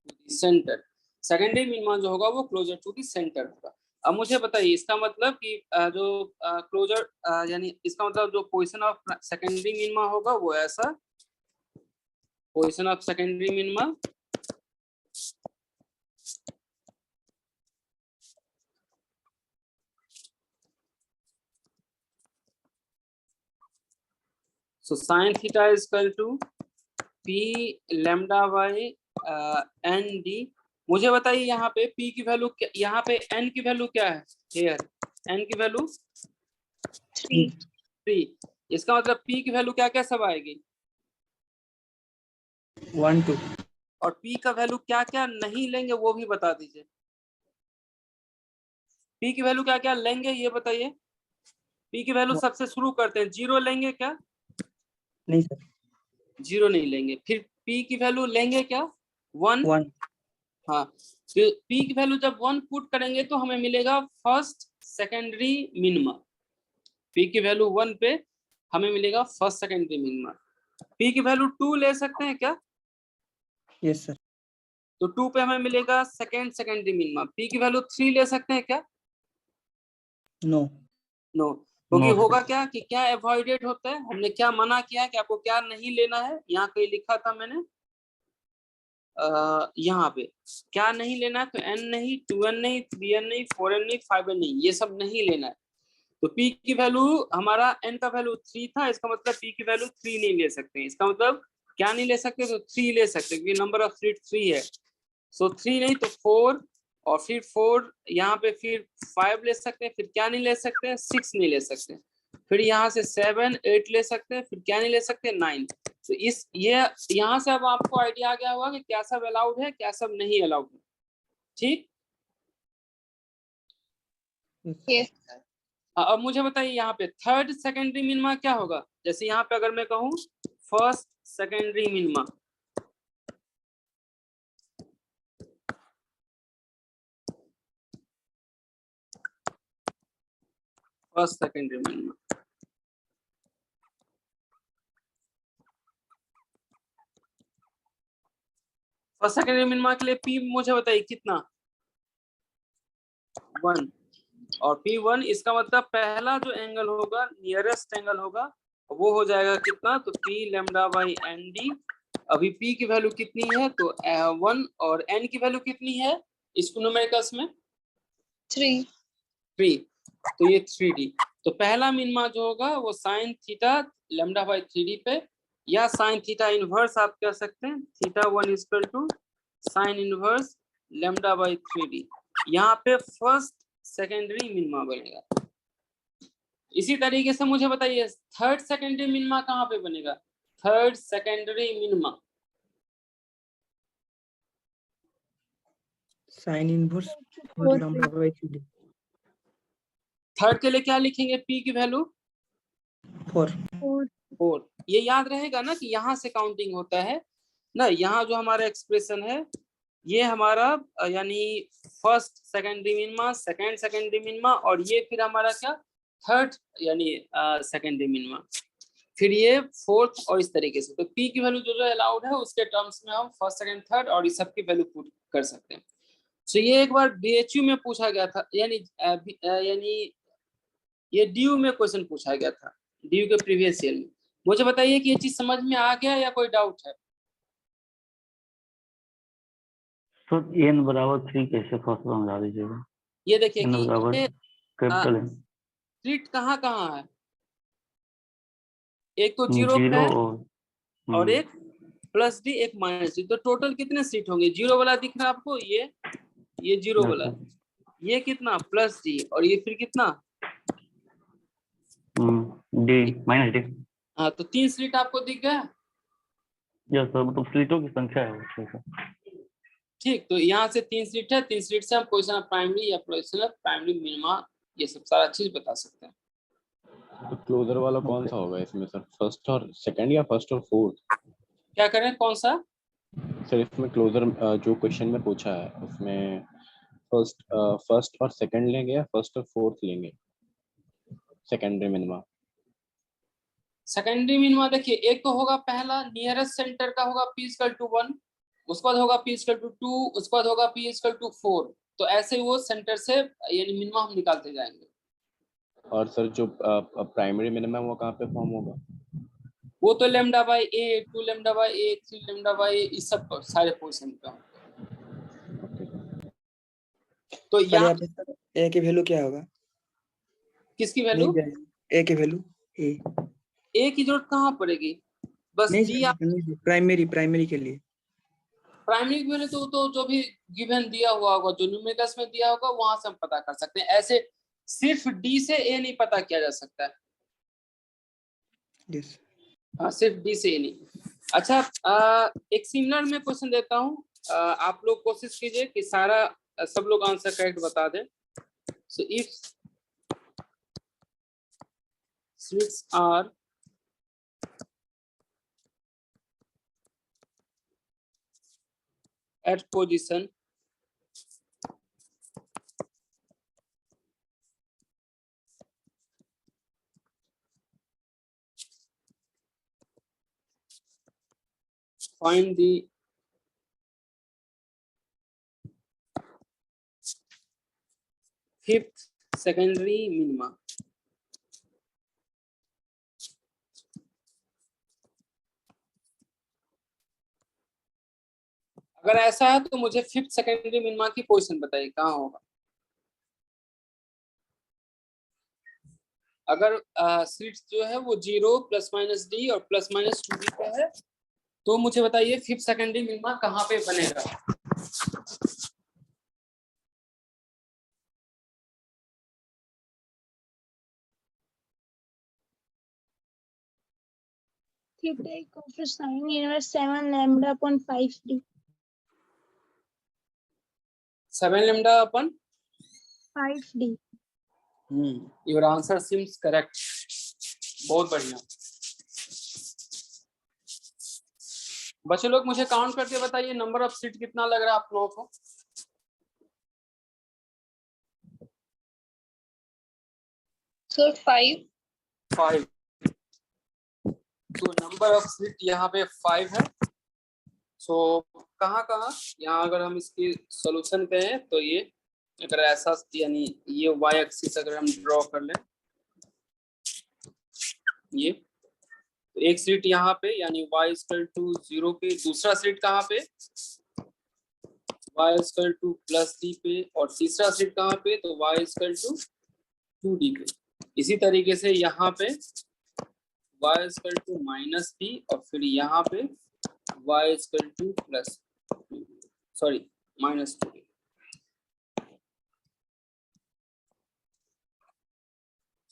the center। Secondary minima जो होगा वो क्लोजर टू द सेंटर होगा। अब मुझे बताइए इसका मतलब कि जो क्लोजर यानी इसका मतलब जो पोजीशन ऑफ सेकेंडरी मिनिमा होगा वो ऐसा, position of secondary minima so sin theta is equal to p lambda by nd। मुझे बताइए यहाँ पे p की वैल्यू, यहाँ पे n की वैल्यू क्या है? हेयर n की वैल्यू 3। इसका मतलब p की वैल्यू क्या क्या सब आएगी? 1 2। और p का वैल्यू क्या क्या नहीं लेंगे वो भी बता दीजिए। p की वैल्यू क्या क्या लेंगे ये बताइए। p की वैल्यू सबसे शुरू करते हैं, 0 लेंगे क्या? नहीं सर, 0 नहीं लेंगे। फिर p की वैल्यू लेंगे क्या? 1। हाँ, तो p की वैल्यू जब 1 पुट करेंगे तो हमें मिलेगा फर्स्ट सेकेंडरी मिनिमा। p की वैल्यू 1 पे हमें मिलेगा फर्स्ट सेकेंडरी मिनिमा। p की वैल्यू 2 ले सकते हैं क्या? Yes sir. तो 2 पे हमें मिलेगा सेकेंड सेकेंडरी मिनिमा। p की वैल्यू 3 ले सकते हैं क्या? नो नो, क्योंकि होगा क्या कि क्या अवॉइडेड होता है, हमने क्या मना किया कि आपको क्या नहीं लेना है। यहाँ कहीं लिखा था मैंने यहाँ पे क्या नहीं लेना, तो n नहीं, 2n नहीं, 3n नहीं, 4n नहीं, 5n नहीं, ये सब नहीं लेना है। तो p की वैल्यू हमारा n का वैल्यू 3 था, इसका मतलब p की वैल्यू 3 नहीं ले सकते। इसका मतलब क्या नहीं ले सकते, तो 3 ले सकते क्योंकि नंबर ऑफ स्लिट 3 है। सो 3 नहीं तो 4, और फिर 4 यहाँ पे फिर 5 ले सकते हैं। फिर क्या नहीं ले सकते हैं, 6 नहीं ले सकते। फिर यहाँ से 7 8 ले सकते हैं, फिर क्या नहीं ले सकते 9। तो इस ये यहाँ से अब आपको आइडिया आ गया होगा कि क्या सब अलाउड है, क्या सब नहीं अलाउड है। ठीक, Yes. अब मुझे बताइए यहाँ पे थर्ड सेकेंडरी मिनिमा क्या होगा। जैसे यहाँ पे अगर मैं कहूँ first secondary minima, first secondary minima, first secondary minima के लिए पी मुझे बताइए कितना, 1। और P1 इसका मतलब पहला जो एंगल होगा, नियरेस्ट एंगल होगा, वो हो जाएगा कितना, तो P lambda by N D. अभी P की वैल्यू कितनी है, तो 1, और N की वैल्यू कितनी है इसको न्यूमेरिकल्स में 3. 3, तो ये 3D। तो पहला मिनिमा जो होगा वो sine theta lambda by 3D पे, या साइन थीटा इनवर्स आप कह सकते हैं, θ1 equal to sine inverse lambda by 3D। यहाँ पे फर्स्ट सेकेंडरी मिनिमा बनेगा। इसी तरीके से मुझे बताइए थर्ड सेकेंडरी मिनिमा कहाँ पे बनेगा। Third secondary minima sign inverse lambda by 3D। Third के लिए क्या लिखेंगे, P की वैल्यू 4। 4। ये याद रहेगा ना कि यहाँ से काउंटिंग होता है ना। यहाँ जो हमारा एक्सप्रेशन है ये हमारा यानी first secondary minima, second secondary minima, और ये फिर हमारा क्या थर्ड यानी सेकेंडरी मिनिमा, फिर ये फोर्थ, और इस तरीके से। तो P की वैल्यू जो अलाउड है उसके टर्म्स में हम फर्स्ट सेकंड थर्ड और इस सब की वैल्यू पुट कर सकते हैं। सो ये एक बार BHU में पूछा गया था, यानी ये DU में क्वेश्चन पूछा गया था, DU के प्रीवियस ईयर में। मुझे बताइए कि ये चीज समझ में आ गया या कोई डाउट है। तो n बराबर 3 कैसे फर्स्ट समझा दीजिएगा। ये देखिए n कि बराबर ये कैपिटल है स्ट्रीट कहाँ कहाँ है, एक तो 0 पे 0 है और और एक +D एक -D, तो टोटल कितने सीट होंगे। 0 वाला दिख रहा है आपको, ये 0 वाला, ये कितना +D, और ये फिर कितना D -D। हाँ, तो 3 सीट आपको दिख गया। यस सर, मतलब सीटों की संख्या है वो। ठीक, तो यहाँ से 3 सीट है, 3 सीट से हम पोजिशन ऑफ प्राइमरी या पोजिशन ऑफ प्राइमरी मिनिमा ये सब सारा चीज बता सकते हैं। तो क्लोजर वाला कौन सा होगा इसमें सर, फर्स्ट और सेकंड या फर्स्ट और फोर्थ। क्या करें, कौन सा सर इसमें क्लोजर जो क्वेश्चन में पूछा है उसमें फर्स्ट और सेकंड लेंगे या फर्स्ट और फोर्थ लेंगे सेकेंडरी मिनिमा। सेकेंडरी मिनिमा देखिए, एक तो होगा पहला नियरेस्ट सेंटर का होगा P = 1, उसके बाद होगा P = 2, उसके बाद होगा P = 4। तो ऐसे वो सेंटर से यानी मिनिमा हम निकालते जाएंगे। और सर जो प्राइमरी मिनिमा वो कहाँ पे फॉर्म होगा। वो तो lambda by A, 2 lambda by A, 3 lambda by A, इस सब सारे पोजीशन पे होंगे। तो सर यहाँ यहाँ पे A की वैल्यू क्या होगा, किसकी वैल्यू, A की वैल्यू A की जरूरत कहाँ पड़ेगी, बस नहीं D आप सर, प्राइमरी के लिए प्राइमरी की वैल्यू तो जो भी गिवन दिया हुआ होगा, जो न्यूमेरिकल्स में दिया होगा वहां से हम पता कर सकते हैं। ऐसे सिर्फ D से A नहीं पता किया जा सकता है। यस। हाँ, सिर्फ D से A नहीं। अच्छा, एक सिमिलर में क्वेश्चन देता हूँ, आप लोग कोशिश कीजिए कि सारा सब लोग आंसर करेक्ट बता दें। So if slits are at position find the fifth secondary minima। अगर ऐसा है तो मुझे फिफ्थ सेकेंडरी मिनिमा की पोजीशन बताइए कहाँ होगा। अगर सीट्स जो है वो 0 ±D और ±2D पे है, तो मुझे बताइए फिफ्थ सेकेंडरी मिनिमा कहाँ पे बनेगा। theta equal to sin inverse 7 lambda upon 5d. 7 lambda upon 5d. Your answer seems correct. बहुत बढ़िया। बच्चे लोग मुझे काउंट करके बताइए नंबर ऑफ सीट कितना लग रहा है आप लोगों को। So 5. 5। तो नंबर ऑफ सीट यहाँ पे 5 है। सो कहाँ यहाँ अगर हम इसकी सॉल्यूशन करें तो ये अगर ऐसा यानी ये y एक्सिस अगर हम ड्रॉ कर लें ये तो एक सीट यहाँ पे यानी y इक्वल टू 0 पे, दूसरा सीट कहाँ पे y इक्वल टू +d पे, और तीसरा सीट कहाँ पे तो y इक्वल टू 2d पे। इसी तरीके से यहाँ पे y इक्वल टू -d और फिर यहाँ पे y इक्वल टू -2d।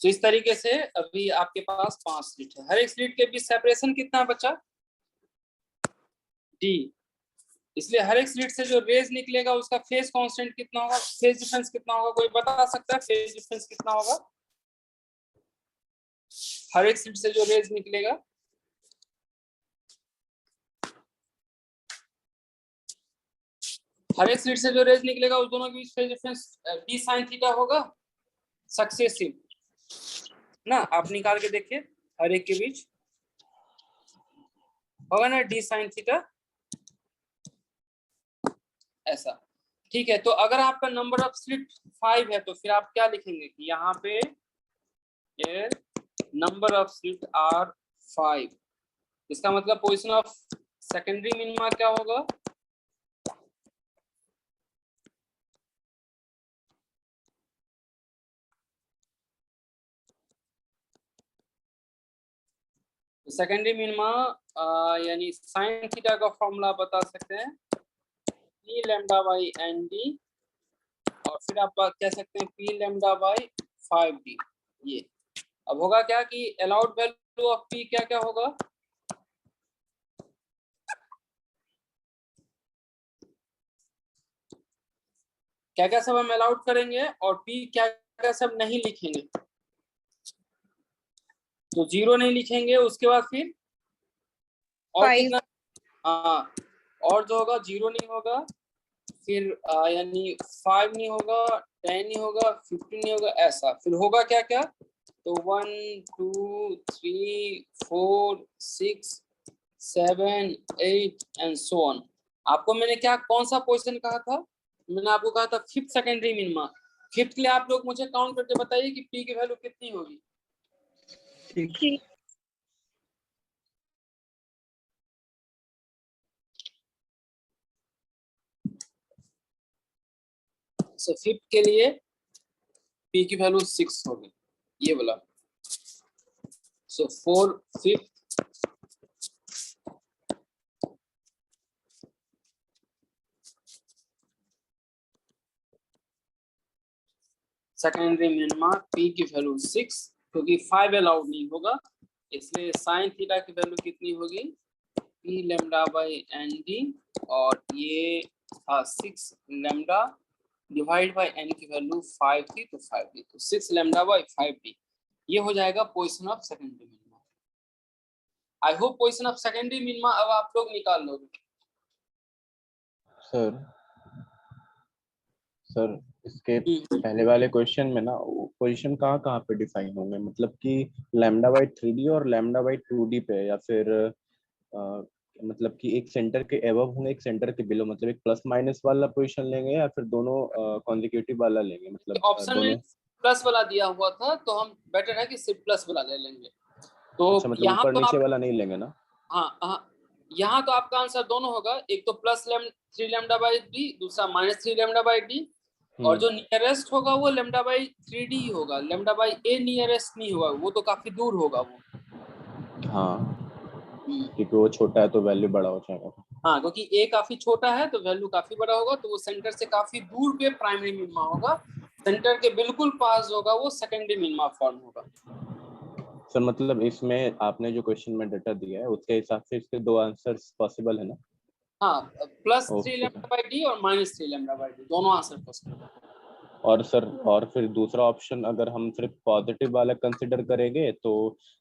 तो इस तरीके से अभी आपके पास 5 स्लिट है। हर एक स्लिट के बीच सेपरेशन कितना बचा d, इसलिए हर एक स्लिट से जो रेज निकलेगा उसका फेज कांस्टेंट कितना होगा, फेज डिफरेंस कितना होगा, कोई बता सकता है फेज डिफरेंस कितना होगा हर एक स्लिट से जो रेज निकलेगा। हर एक स्लिट से जो रेज निकलेगा उस दोनों के बीच phase difference d sin theta होगा सक्सेसिव ना। आप निकाल के देखिए हर एक के बीच होगा ना d sin थीटा ऐसा। ठीक है, तो अगर आपका नंबर ऑफ स्लिट 5 है तो फिर आप क्या लिखेंगे कि यहाँ पे ये नंबर ऑफ स्लिट आर 5। इसका मतलब पोजीशन ऑफ सेकेंडरी मिनिमा क्या होगा सेकेंडरी मिनिमा यानी साइन थीटा का फॉर्मूला बता सकते हैं p लैम्डा बाई nd और फिर आप बात कह सकते हैं p लैम्डा बाई 5d। ये अब होगा क्या कि अलाउड वैल्यू ऑफ p क्या क्या होगा क्या क्या सब हम अलाउड करेंगे और p क्या क्या सब नहीं लिखेंगे। तो 0 नहीं लिखेंगे, उसके बाद फिर और 5. कितना हाँ और जो होगा 0 नहीं होगा, फिर यानी 5 नहीं होगा, 10 नहीं होगा, 15 नहीं होगा, ऐसा फिर होगा क्या क्या तो 1 2 3 4 6 7 8 एंड सो ऑन। आपको मैंने क्या कौन सा पोजीशन कहा था, मैंने आपको कहा था 5th सेकेंडरी मिनिमा। 5th के लिए आप लोग मुझे काउंट करके बताइए कि p की वैल्यू कितनी होगी। ठीक। सो 5th के लिए p की वैल्यू 6 होगी ये बोला। सो 4 5th सेकेंडरी मिनिमा p की वैल्यू 6 क्योंकि 5 अलाउड नहीं होगा, इसलिए साइन थीटा की वैल्यू कितनी होगी p लैम्डा बाई nd और ये था 6 लैम्डा डिवाइड बाय n की वैल्यू 5 थी तो 5d तो 6 लैम्डा बाय 5d ये हो जाएगा position of secondary minima. I hope position of secondary minima अब आप लोग निकाल लोगे। सर इसके पहले वाले क्वेश्चन में ना पोजीशन कहाँ पे डिफाइन होंगे, मतलब कि लैम्डा बाई 3d और लैम्डा बाई 2d पे, या फिर मतलब कि एक सेंटर के एबव होंगे एक सेंटर के बिलो, मतलब एक प्लस माइनस वाला पोजीशन लेंगे या फिर दोनों कॉन्जिक्यूटिव वाला लेंगे। मतलब ऑप्शन में प्लस वाला दिया हुआ था तो हम बेटर है कि सिर्फ प्लस वाला ले लेंगे। तो अच्छा, मतलब यहाँ ऊपर तो नीचे आप वाला नहीं लेंगे ना। हाँ यहाँ तो आपका आंसर दोनों होगा, एक तो +3 लैम्डा बाई d दूसरा -3 लैम्डा बाई d और जो नियरेस्ट होगा वो लैम्डा बाई 3d ही होगा, लैम्डा बाई a नियरेस्ट नहीं होगा, वो तो काफी दूर होगा वो। हाँ क्योंकि वो छोटा है तो वैल्यू बड़ा हो जाएगा। हाँ क्योंकि a काफी छोटा है तो वैल्यू काफी बड़ा होगा, तो वो सेंटर से काफी दूर पे प्राइमरी मिनिमा होगा, सेंटर के बिल्कुल पास होगा वो सेकेंडरी मिनिमा फॉर्म होगा। सर मतलब इसमें आपने जो क्वेश्चन में डाटा दिया है उसके हिसाब से इसके दो आंसर्स पॉसिबल है ना? हाँ, plus 3 Okay. Lambda by D और माइनस 3 लैम्डा बाई डी दोनों आंसर पॉसिबल। और सर और फिर दूसरा ऑप्शन अगर हम सिर्फ पॉजिटिव वाला कंसिडर करेंगे तो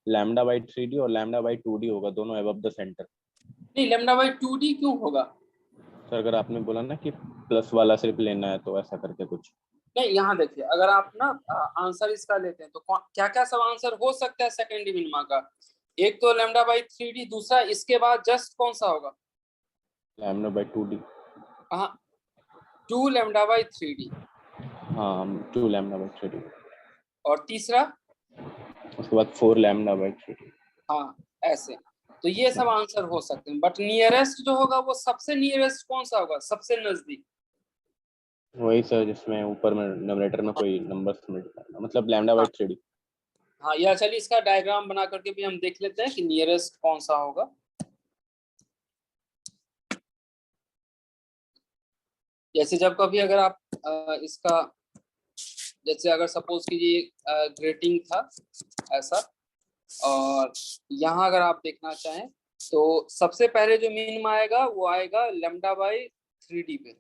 लैम्डा बाई 3D और लैम्डा बाई 2D होगा, दोनों अबव द सेंटर। नहीं, लैम्डा बाई 2D क्यों होगा? सर अगर आपने बोला ना कि प्लस वाला सिर्फ लेना है तो ऐसा करके कुछ। नहीं, यहाँ देखिए, अगर आप ना आंसर इसका लेते हैं तो क्या क्या सब आंसर हो सकता है सेकेंडरी मिनिमा का? एक तो लैम्डा बाई 3D, दूसरा इसके बाद जस्ट कौन सा होगा? Lambda by 2D। हाँ, 2 लैम्डा बाई 3D। हाँ 2 लैम्डा बाई 3D। और तीसरा? उसके बाद 4 लैम्डा बाई 3D। हाँ, ऐसे। तो ये सब आंसर हो सकते हैं, बट नियरेस्ट जो होगा वो सबसे नियरेस्ट कौन सा होगा, सबसे नजदीक? वही सर जिसमें ऊपर में न्यूमरेटर में कोई नंबर सबमिट करना, मतलब लैम्डा बाई 3D। हाँ, या चलिए इसका डायग्राम बना करके भी हम देख लेते हैं कि नियरेस्ट कौन सा होगा। जैसे जब कभी अगर आप इसका, जैसे अगर सपोज कीजिए ग्रेटिंग था ऐसा, और यहाँ अगर आप देखना चाहें तो सबसे पहले जो मिनिमा आएगा वो आएगा लैम्डा बाई 3D पे,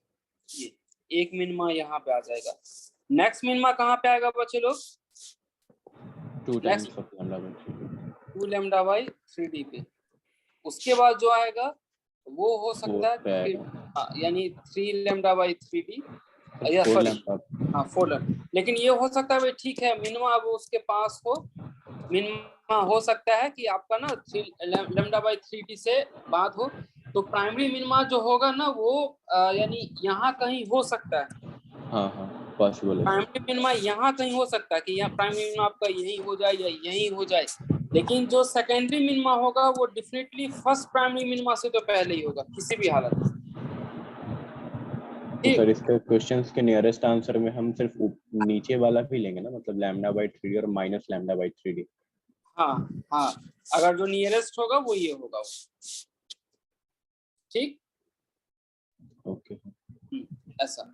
ये एक मिनिमा यहाँ पे आ जाएगा। नेक्स्ट मिनिमा कहाँ पे आएगा बच्चे लोग? 2 times of lambda by 3D। 2 lambda by 3D पे। उसके बाद जो आएगा वो हो सकता है फिर, हाँ, यानी 3 लैम्डा बाई 3D या सॉरी, हाँ 4 लैम्डा। लेकिन ये हो सकता है भाई, ठीक है, मिनिमा अब उसके पास हो, मिनिमा हो सकता है कि आपका ना 3 लैम्डा बाई 3D से बात हो, तो प्राइमरी मिनिमा जो होगा ना वो यानी यहाँ कहीं हो सकता है। हाँ हाँ पॉसिबल है। प्राइमरी मिनिमा यहाँ कहीं हो सकता है कि यहाँ प्राइमरी मिनिमा आपका यही हो जाए या यही हो जाए, लेकिन जो सेकेंडरी मिनिमा होगा वो डेफिनेटली फर्स्ट प्राइमरी मिनिमा से तो पहले ही होगा किसी भी हालत में। तो सर इसके क्वेश्चंस के नियरेस्ट आंसर में हम सिर्फ नीचे वाला भी लेंगे ना, मतलब लैम्डा बाई 3D और माइनस लैम्डा बाई 3D। हाँ हाँ, अगर जो नियरेस्ट होगा वो ये होगा, ठीक। ओके। ऐसा।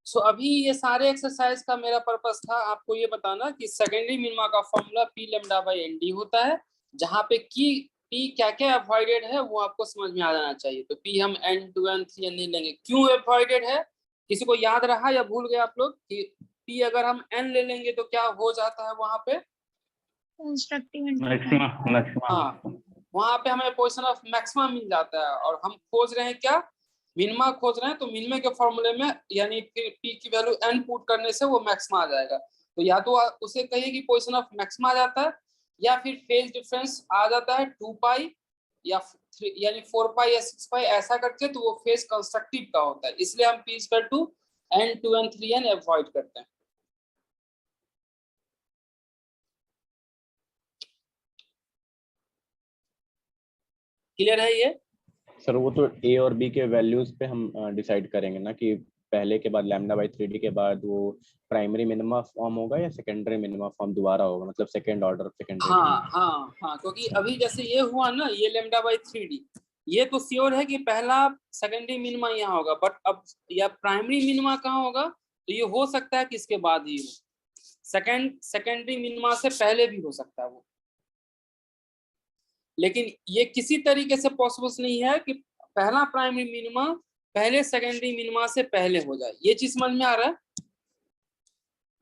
सो अभी ये सारे एक्सरसाइज का मेरा पर्पस था आपको ये बताना कि सेकेंडरी मिनिमा का formula P lambda by N D होता है, जहाँ पे की पी क्या क्या अवॉइडेड है वो आपको समझ में आ जाना चाहिए। तो पी हम n2 n3 नहीं लेंगे, क्यों अवॉइडेड है? किसी को याद रहा या भूल गए आप लोग कि पी अगर हम n ले लेंगे तो क्या हो जाता है वहां पे? हाँ, वहां पे हमें पोजीशन ऑफ मैक्सिमा मिल जाता है, और हम खोज रहे हैं क्या? मिनिमा खोज रहे हैं। तो मिनिमा के फॉर्मूले में यानी फिर पी की वैल्यू n पुट करने से वो मैक्सिमा आ जाएगा। तो या तो उसे कहिए कि पोजीशन ऑफ मैक्सिमा आ जाता है, या फिर फेज डिफरेंस आ जाता है 2 पाई या 3 यानी 4 पाई या 6 पाई, ऐसा करके तो वो फेज कंस्ट्रक्टिव का होता है। इसलिए हम p equal to n2 n 3n avoid करते हैं। क्लियर है ये? सर वो तो ए और बी के वैल्यूज पे हम डिसाइड करेंगे ना कि पहले के बाद लैम्डा बाई 3D के बाद वो प्राइमरी मिनिमा फॉर्म होगा या सेकेंडरी मिनिमा फॉर्म दोबारा होगा, मतलब सेकेंड ऑर्डर सेकेंडरी। हाँ हाँ हाँ, क्योंकि अभी जैसे ये हुआ ना, ये लैम्डा बाई 3D, ये तो श्योर है कि पहला सेकेंडरी मिनिमा यहाँ होगा, बट अब या प्राइमरी मिनिमा कहाँ होगा, तो ये हो सकता है कि इसके बाद ही हो, सेकेंडरी मिनिमा से पहले भी हो सकता है वो। लेकिन ये किसी तरीके से पॉसिबल नहीं है कि पहला प्राइमरी मिनिमा पहले सेकेंडरी मिनिमा से पहले हो जाए। ये चीज समझ में आ रहा है?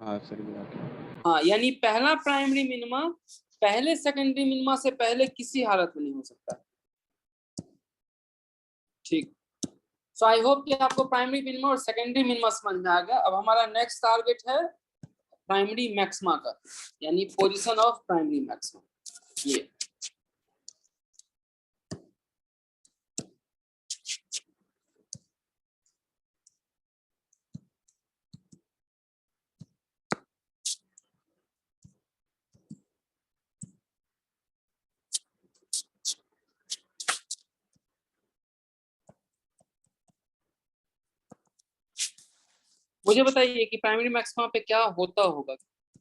हाँ सर। हाँ, यानी पहला प्राइमरी मिनिमा पहले सेकेंडरी मिनिमा से पहले किसी हालत में नहीं हो सकता। ठीक। सो आई होप कि आपको प्राइमरी मिनिमा और सेकेंडरी मिनिमा समझ में आ गया। अब हमारा नेक्स्ट टारगेट है प्राइमरी मैक्सिमा का, यानी पोजीशन ऑफ प्राइमरी मैक्सिमा। ये मुझे बताइए कि प्राइमरी मैक्सिमा पे क्या होता होगा?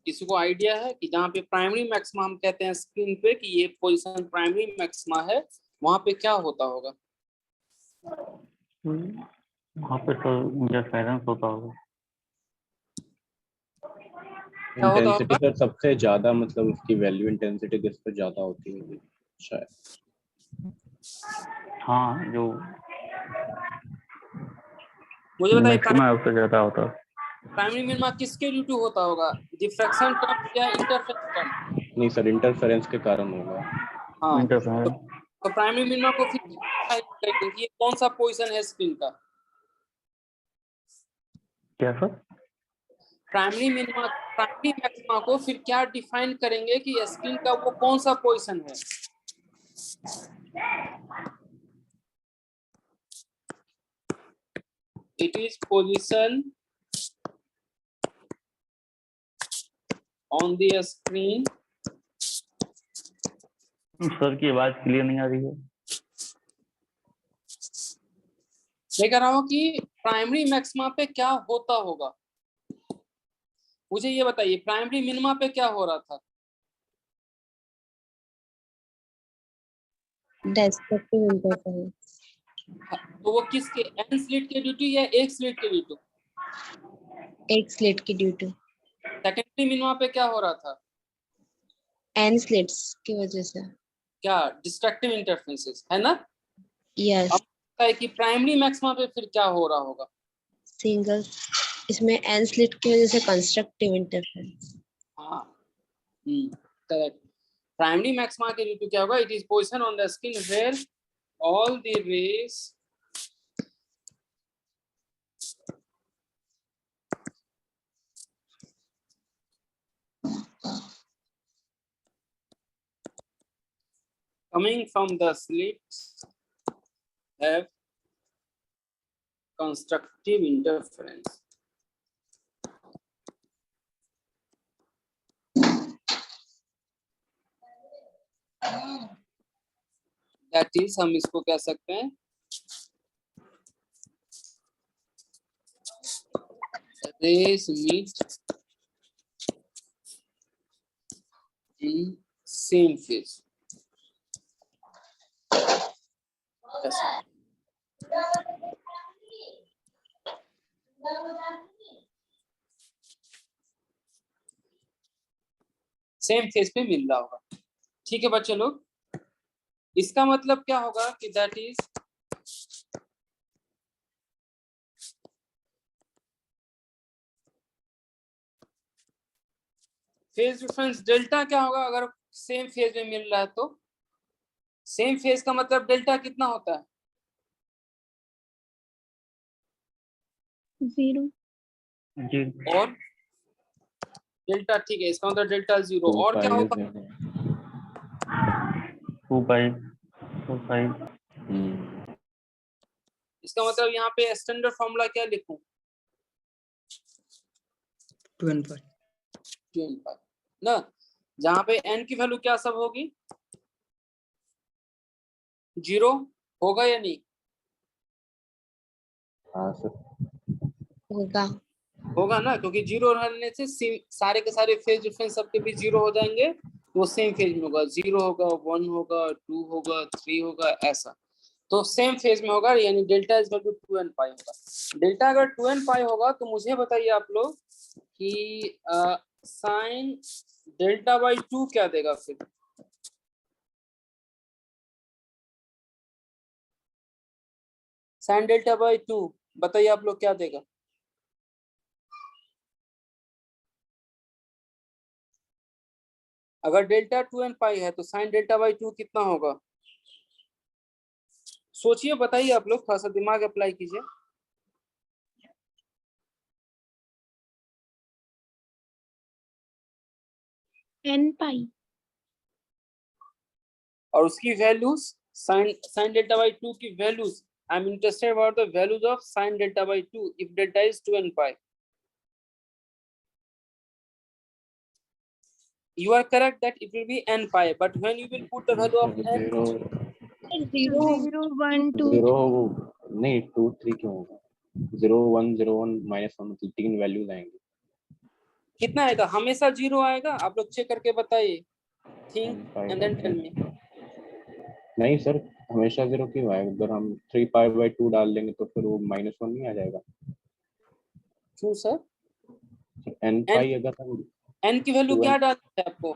किसी को आइडिया है कि जहाँ पे प्राइमरी मैक्सिमा हम कहते हैं स्क्रीन पे कि ये पोजीशन प्राइमरी मैक्सिमा है, वहां पे क्या होता होगा? वहाँ पे तो इंटरफेरेंस होता होगा। क्या होता इंटेंसिटी होगा? सर सबसे ज्यादा मतलब उसकी वैल्यू इंटेंसिटी किस पे ज्यादा होती है शायद। हाँ जो मुझे बताइए मैक्सिमम है उससे ज्यादा होता है। प्राइमरी मिनिमा किसके ड्यू टू होता होगा? डिफ्रैक्शन टर्म या इंटरफेरेंस टर्म? नहीं सर, इंटरफेरेंस के कारण होगा। हाँ, इंटरफेरेंस। तो प्राइमरी मिनिमा को फिर define करेंगे कि ये कौन सा पोजीशन है स्क्रीन का? क्या सर? प्राइमरी मैक्सिमा को फिर क्या डिफाइन करेंगे कि स्क्रीन का वो कौन सा पोजीशन है? It is position on the screen. Sir की आवाज क्लियर नहीं आ रही है। मैं कह रहा हूँ कि प्राइमरी मैक्सिमा पे क्या होता होगा, मुझे ये बताइए। प्राइमरी मिनिमा पे क्या हो रहा था? Destructive interference. तो वो किसके, एन स्लिट के ड्यू टू या एक स्लिट के ड्यू टू? एक स्लिट की ड्यू टू। सेकेंडरी मिनिमा पे क्या हो रहा था? एन स्लिट्स की वजह से। क्या डिस्ट्रक्टिव इंटरफेरेंसेस है ना? यस। अब पता है कि प्राइमरी मैक्सिमा पे फिर क्या हो रहा होगा? सिंगल, इसमें एन स्लिट की वजह से कंस्ट्रक्टिव इंटरफेरेंस। हाँ, करेक्ट। प्राइमरी मैक्सिमा के ड्यू टू क्या होगा? It is position on the screen where all the rays coming from the slits have constructive interference. That is, हम इसको कह सकते हैं rays meet in same phase. Yes. Same phase पे मिल रहा होगा। ठीक है बच्चे लोग, इसका मतलब क्या होगा कि that is phase difference delta क्या होगा अगर सेम फेज में मिल रहा है तो? सेम फेज का मतलब डेल्टा कितना होता है? 0। जी। और डेल्टा, ठीक है, इसका मतलब डेल्टा 0। और क्या होगा? 2 पाई 2 पाई। इसका मतलब यहाँ पे स्टैंडर्ड फॉर्मूला क्या लिखूं? 2n ना, जहाँ पे n की वैल्यू क्या सब होगी? 0 होगा या नहीं? हाँ सर, होगा। होगा ना, क्योंकि 0 रहने से सारे के सारे फेज डिफरेंस सबके भी 0 हो जाएंगे, तो सेम फेज में होगा। 0 होगा, 1 होगा, 2 होगा, 3 होगा, ऐसा तो सेम फेज में होगा, यानी delta is equal to 2n pi होगा। डेल्टा अगर 2n पाई होगा तो मुझे बताइए आप लोग कि साइन डेल्टा बाई 2 क्या देगा फिर? साइन डेल्टा बाई 2 बताइए आप लोग क्या देगा? अगर डेल्टा 2n पाई है तो साइन डेल्टा बाई 2 कितना होगा? सोचिए, बताइए आप लोग, थोड़ा सा दिमाग अप्लाई कीजिए। n पाई। और उसकी वैल्यूज, साइन डेल्टा बाई 2 की values, I am interested about the values of sine delta by 2 if delta is 2n pi. You are correct that it will be n pi, but when you will put the value of n, 0 0 1 2 0 नहीं 2 3 क्यों होगा? 0 1 0 1 -1 मतलब 3 values आएंगे। कितना आएगा? हमेशा 0 आएगा? आप लोग चेक करके बताइए, think and then tell me. नहीं सर, हमेशा 0 क्यों आएगा? अगर हम 3 पाई बाई 2 डाल देंगे तो फिर वो -1 नहीं आ जाएगा? क्यों सर? n पाई अगर हम n की वैल्यू क्या डालनी है आपको?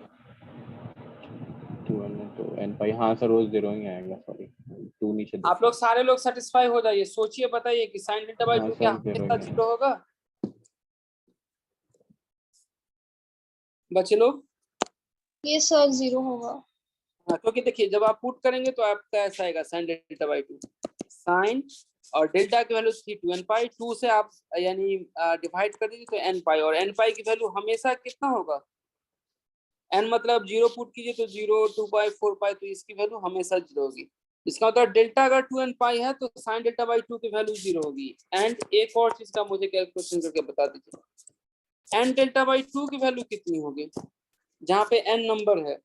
2n तो n पाई, हाँ सर वो 0 ही आएगा, सॉरी 2 नीचे आप लोग सारे लोग सेटिस्फाई हो जाइए, सोचिए बताइए कि sin डेल्टा बाई हाँ 2 क्या सर, 0 हमेशा ही 0 होगा? बच्चे लोग, ये सर 0 होगा। हाँ, क्योंकि देखिए जब आप पुट करेंगे तो आपका ऐसा आएगा sin डेल्टा बाई 2, sin और डेल्टा की वैल्यू थी 2n पाई, 2 से आप यानी डिवाइड कर दीजिए तो n पाई, और n पाई की वैल्यू हमेशा कितना होगा? n मतलब 0 पुट कीजिए तो 0, 2 पाई, 4 पाई, तो इसकी वैल्यू हमेशा 0 होगी। इसका मतलब डेल्टा अगर 2n पाई है तो sin डेल्टा बाई 2 की वैल्यू 0 होगी। एंड एक और चीज का मुझे कैलकुलेशन करके बता दीजिए, n डेल्टा बाई 2 की वैल्यू कितनी होगी जहाँ पे n नंबर है?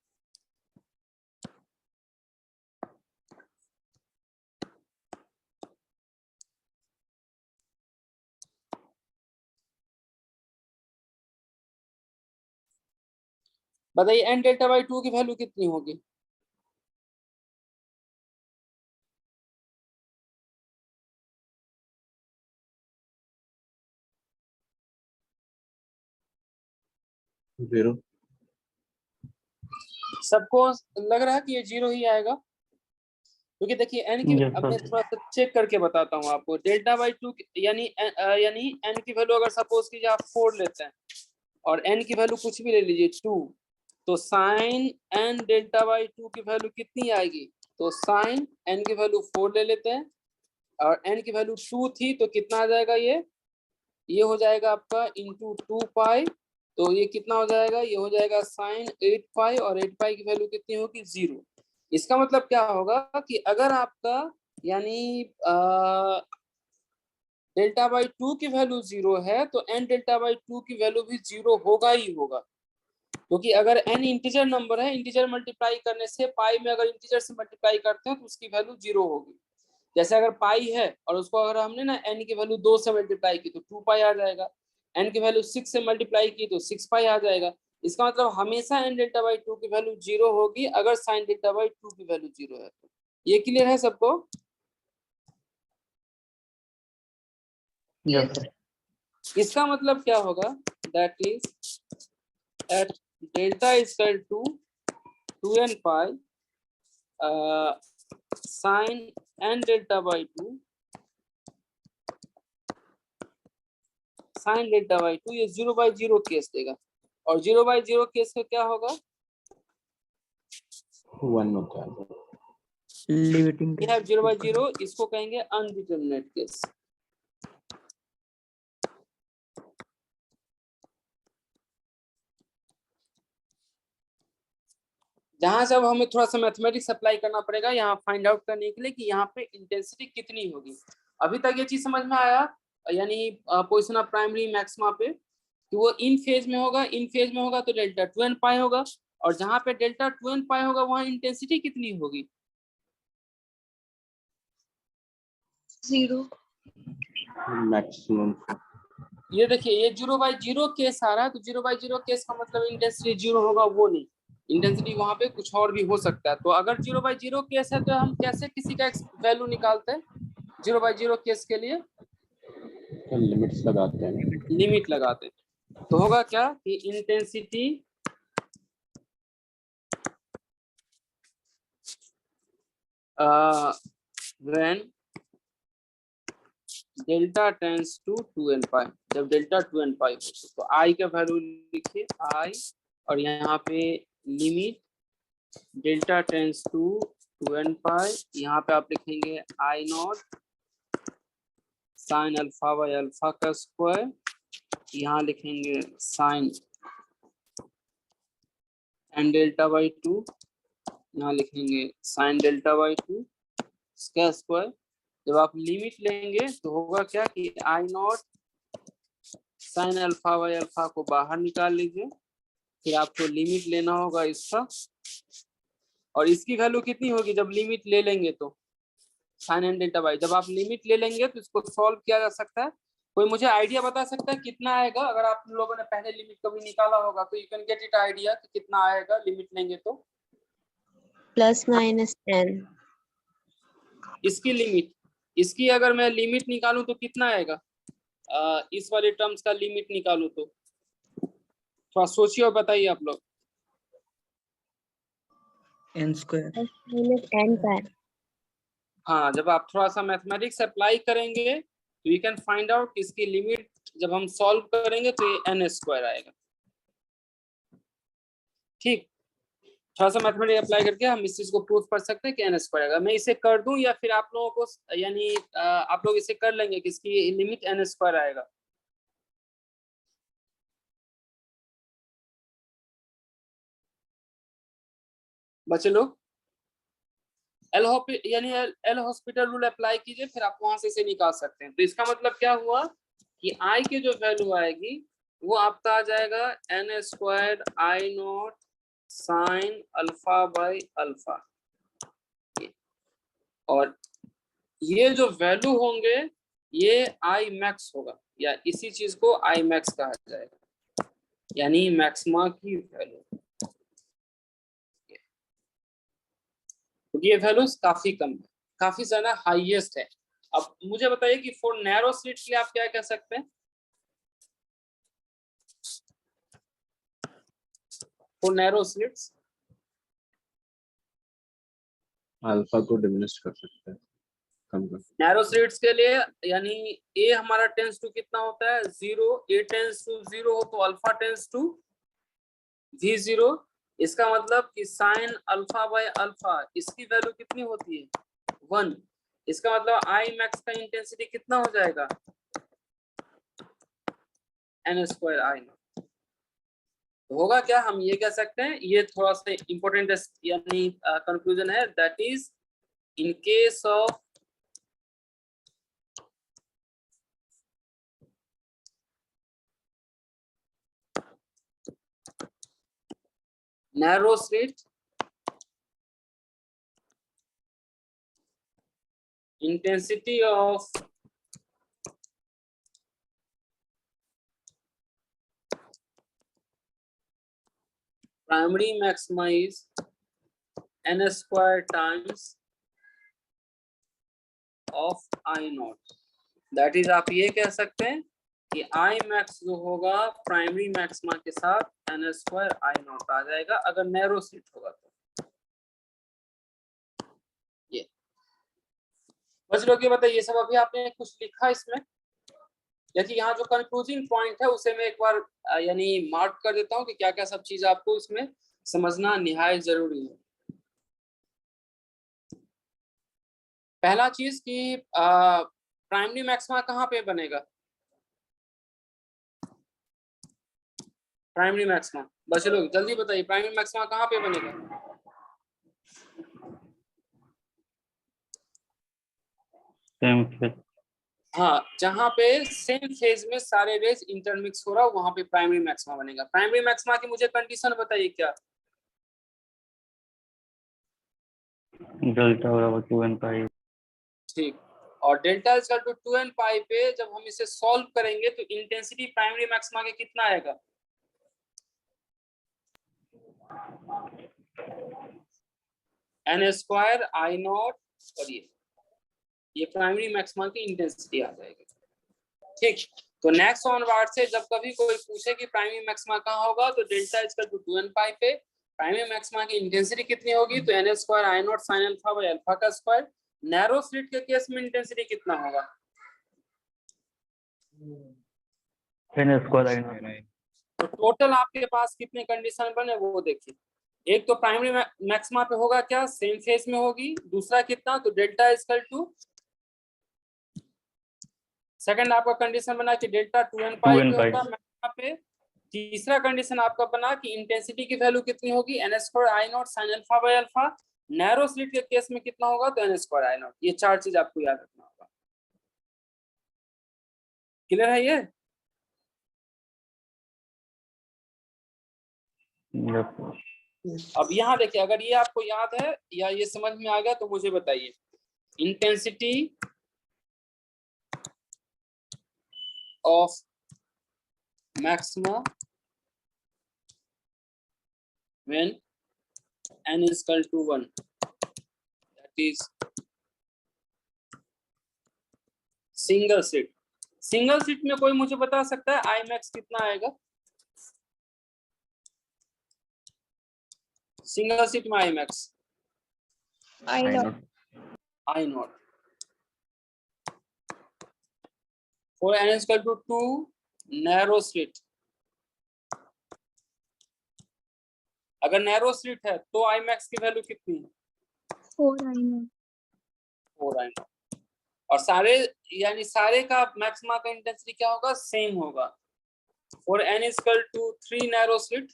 बताइए n डेल्टा बाई 2 की वैल्यू कितनी होगी? जीरो। सबको लग रहा है कि ये 0 ही आएगा? क्योंकि देखिए n की, Yes, अब मैं sir. थोड़ा सा चेक करके बताता हूँ आपको। डेल्टा बाई 2 यानी n की वैल्यू अगर सपोज कीजिए आप 4 लेते हैं और n की वैल्यू कुछ भी ले लीजिए 2, तो साइन n डेल्टा बाई 2 की वैल्यू कितनी आएगी? तो साइन n की वैल्यू 4 ले लेते हैं और n की वैल्यू 2 थी तो कितना आ जाएगा? ये हो जाएगा आपका इंटू 2 पाई, तो ये कितना हो जाएगा? ये हो जाएगा साइन 8 पाई, और 8 पाई की वैल्यू कितनी होगी? 0। इसका मतलब क्या होगा कि अगर आपका यानी डेल्टा बाई 2 की वैल्यू 0 है तो n डेल्टा बाई 2 की वैल्यू भी 0 होगा ही होगा, क्योंकि अगर n इंटीजर नंबर है, इंटीजर मल्टीप्लाई करने से, पाई में अगर इंटीजर से मल्टीप्लाई करते हैं तो उसकी वैल्यू 0 होगी। जैसे अगर पाई है और उसको अगर हमने ना n की वैल्यू 2 से मल्टीप्लाई की तो 2 पाई आ जाएगा, n की वैल्यू 6 से मल्टीप्लाई की तो 6 पाई आ जाएगा। इसका मतलब हमेशा n डेल्टा बाई 2 की वैल्यू 0 होगी अगर साइन डेल्टा बाई 2 की वैल्यू 0 है तो। ये क्लियर है सबको? Yes, sir. इसका मतलब क्या होगा? That is at delta is equal to 2n pi sine n delta by 2 sine delta by 2, ये 0/0 केस देगा, और 0/0 केस का क्या होगा? 1 होता है। लिमिटिंग ये है 0/0, इसको कहेंगे अनडिटरमिनेट केस। जहां से अब हमें थोड़ा सा मैथमेटिक्स अप्लाई करना पड़ेगा यहाँ फाइंड आउट करने के लिए कि यहाँ पे इंटेंसिटी कितनी होगी। अभी तक ये चीज समझ में आया, यानी पोजीशन ऑफ प्राइमरी मैक्सिमा पे कि वो इन फेज में होगा, इन फेज में होगा तो डेल्टा 2n पाई होगा, और जहां पे डेल्टा 2n पाई होगा वहां इंटेंसिटी कितनी होगी? 0। मैक्सिमम। ये देखिए ये 0/0 केस आ रहा है, तो 0/0 केस का मतलब इंटेंसिटी 0 होगा वो नहीं, इंटेंसिटी वहां पे कुछ और भी हो सकता है। तो अगर 0/0 केस है तो हम कैसे किसी का वैल्यू निकालते हैं 0/0 केस के लिए? तो लिमिट्स लगाते हैं। लिमिट लगाते हैं। तो होगा क्या कि intensity when delta tends to 2n pi, जब डेल्टा 2n पाई हो तो आई का वैल्यू लिखिए आई, और यहाँ पे limit delta tends to 2n pi, यहाँ पे आप लिखेंगे I not sine alpha by alpha का स्क्वायर, यहाँ लिखेंगे साइन एन डेल्टा बाई 2, यहाँ लिखेंगे साइन डेल्टा बाई 2 इसका स्क्वायर। जब आप लिमिट लेंगे तो होगा क्या कि I not sine alpha by alpha को बाहर निकाल लीजिए, फिर आपको लिमिट लेना होगा इसका, और इसकी वैल्यू कितनी होगी जब लिमिट ले लेंगे तो? साइन एन डेल्टा बाई, जब आप लिमिट ले लेंगे तो इसको सॉल्व किया जा सकता है। कोई मुझे आइडिया बता सकता है कितना आएगा? अगर आप लोगों ने पहले लिमिट कभी निकाला होगा तो you can get it idea कि कितना आएगा लिमिट लेंगे तो। ±10। इसकी लिमिट, इसकी अगर मैं लिमिट निकालूं तो कितना आएगा? इस वाले टर्म्स का लिमिट निकालूं तो थोड़ा सोचिए और बताइए आप लोग। n स्क्वायर n का है। हाँ, जब आप थोड़ा सा मैथमेटिक्स अप्लाई करेंगे तो यू कैन फाइंड आउट इसकी लिमिट जब हम सॉल्व करेंगे तो ये n स्क्वायर आएगा। ठीक, थोड़ा सा मैथमेटिक्स अप्लाई करके हम इस चीज को प्रूफ कर सकते हैं कि n स्क्वायर आएगा। मैं इसे कर दूं या फिर आप लोगों को यानी आप लोग इसे कर लेंगे कि इसकी लिमिट n स्क्वायर आएगा। बच्चे लोग यानी एल हॉस्पिटल रूल अप्लाई कीजिए, फिर आप वहां से इसे निकाल सकते हैं। तो इसका मतलब क्या हुआ कि आई की जो वैल्यू आएगी वो आपका आ जाएगा n square I not sine alpha by alpha, और ये जो वैल्यू होंगे ये आई मैक्स होगा, या इसी चीज को आई मैक्स कहा जाएगा, यानी मैक्सिमा की वैल्यू। ये वैल्यूज काफी कम है, काफी ज्यादा हाईएस्ट है। अब मुझे बताइए कि फॉर नैरो स्लिट के लिए आप क्या कह सकते हैं? फॉर नैरो स्लिट्स अल्फा को डिमिनिश कर सकते हैं, कम कर। नैरो स्लिट्स के लिए यानी ए हमारा टेंस टू कितना होता है 0, ए टेंस टू 0 हो तो अल्फा टेंस टू v0। इसका मतलब कि साइन अल्फा बाय अल्फा इसकी वैल्यू कितनी होती है 1। इसका मतलब आई मैक्स का इंटेंसिटी कितना हो जाएगा n स्क्वायर आई नॉट। होगा क्या, हम ये कह सकते हैं, ये थोड़ा सा इंपॉर्टेंट यानी कंक्लूजन है, that is in case of narrow slit, intensity of primary maxima is n square times of I naught। That is आप ये कह सकते हैं कि I max जो होगा प्राइमरी मैक्सिमा के साथ n स्क्वायर I नॉट आ जाएगा अगर नैरो स्लिट होगा तो। ये बस लोग ये बताइए, सब अभी आपने कुछ लिखा इसमें? देखिए यहाँ जो कंक्लूजिंग पॉइंट है उसे मैं एक बार यानी मार्क कर देता हूँ कि क्या क्या सब चीज आपको इसमें समझना निहायत जरूरी है। पहला चीज कि प्राइमरी मैक्सिमा कहाँ पे बनेगा? प्राइमरी मैक्सिमा बच्चे लोग जल्दी बताइए, प्राइमरी मैक्सिमा कहाँ पे बनेगा? Same phase. हाँ, जहाँ पे सेम फेज में सारे रेज इंटरमिक्स हो रहा है वहां पे प्राइमरी मैक्सिमा बनेगा। प्राइमरी मैक्सिमा की मुझे कंडीशन बताइए क्या? डेल्टा बराबर 2n पाई। ठीक, और delta is equal to 2n pi पे जब हम इसे सॉल्व करेंगे तो इंटेंसिटी प्राइमरी मैक्सिमा के कितना आएगा? n स्क्वायर आई नॉट, और ये प्राइमरी मैक्सिमा की इंटेंसिटी आ जाएगी। ठीक, तो नेक्स्ट ऑनवर्ड से जब कभी कोई पूछे कि प्राइमरी मैक्सिमा कहाँ होगा तो delta is equal to 2n pi पे प्राइमरी मैक्सिमा की इंटेंसिटी कितनी होगी तो n square I not sine alpha by alpha का स्क्वायर। नैरो स्लिट के केस में इंटेंसिटी कितना होगा? n square I naught. तो टोटल आपके पास कितने कंडीशन बने वो देखिए। एक तो प्राइमरी मैक्सिमा पे होगा क्या, सेम फेज में होगी। दूसरा कितना, तो delta is equal to, second आपका कंडीशन बना कि डेल्टा 2n पाई पे होगा मैक्सिमा पे। तीसरा कंडीशन आपका बना कि इंटेंसिटी की वैल्यू कितनी होगी n square I not sine alpha by alpha. Narrow slit के केस में कितना होगा तो n स्क्वायर आई नॉट। ये चार चीज आपको याद रखना होगा। क्लियर है ये? अब यहाँ देखिए, अगर ये आपको याद है या ये समझ में आ गया तो मुझे बताइए, intensity of maxima when n is equal to 1, that is single seat. Single seat में कोई मुझे बता सकता है आई मैक्स कितना आएगा? सिंगल स्लिट में I max I know. I not for n is equal to 2 narrow slit। अगर नैरो स्लिट है तो आई मैक्स की वैल्यू कितनी है? 4 I know. 4 I not. और सारे यानी सारे का मैक्सिमा का इंटेंसिटी क्या होगा? सेम होगा। for n is equal to 3 narrow slit,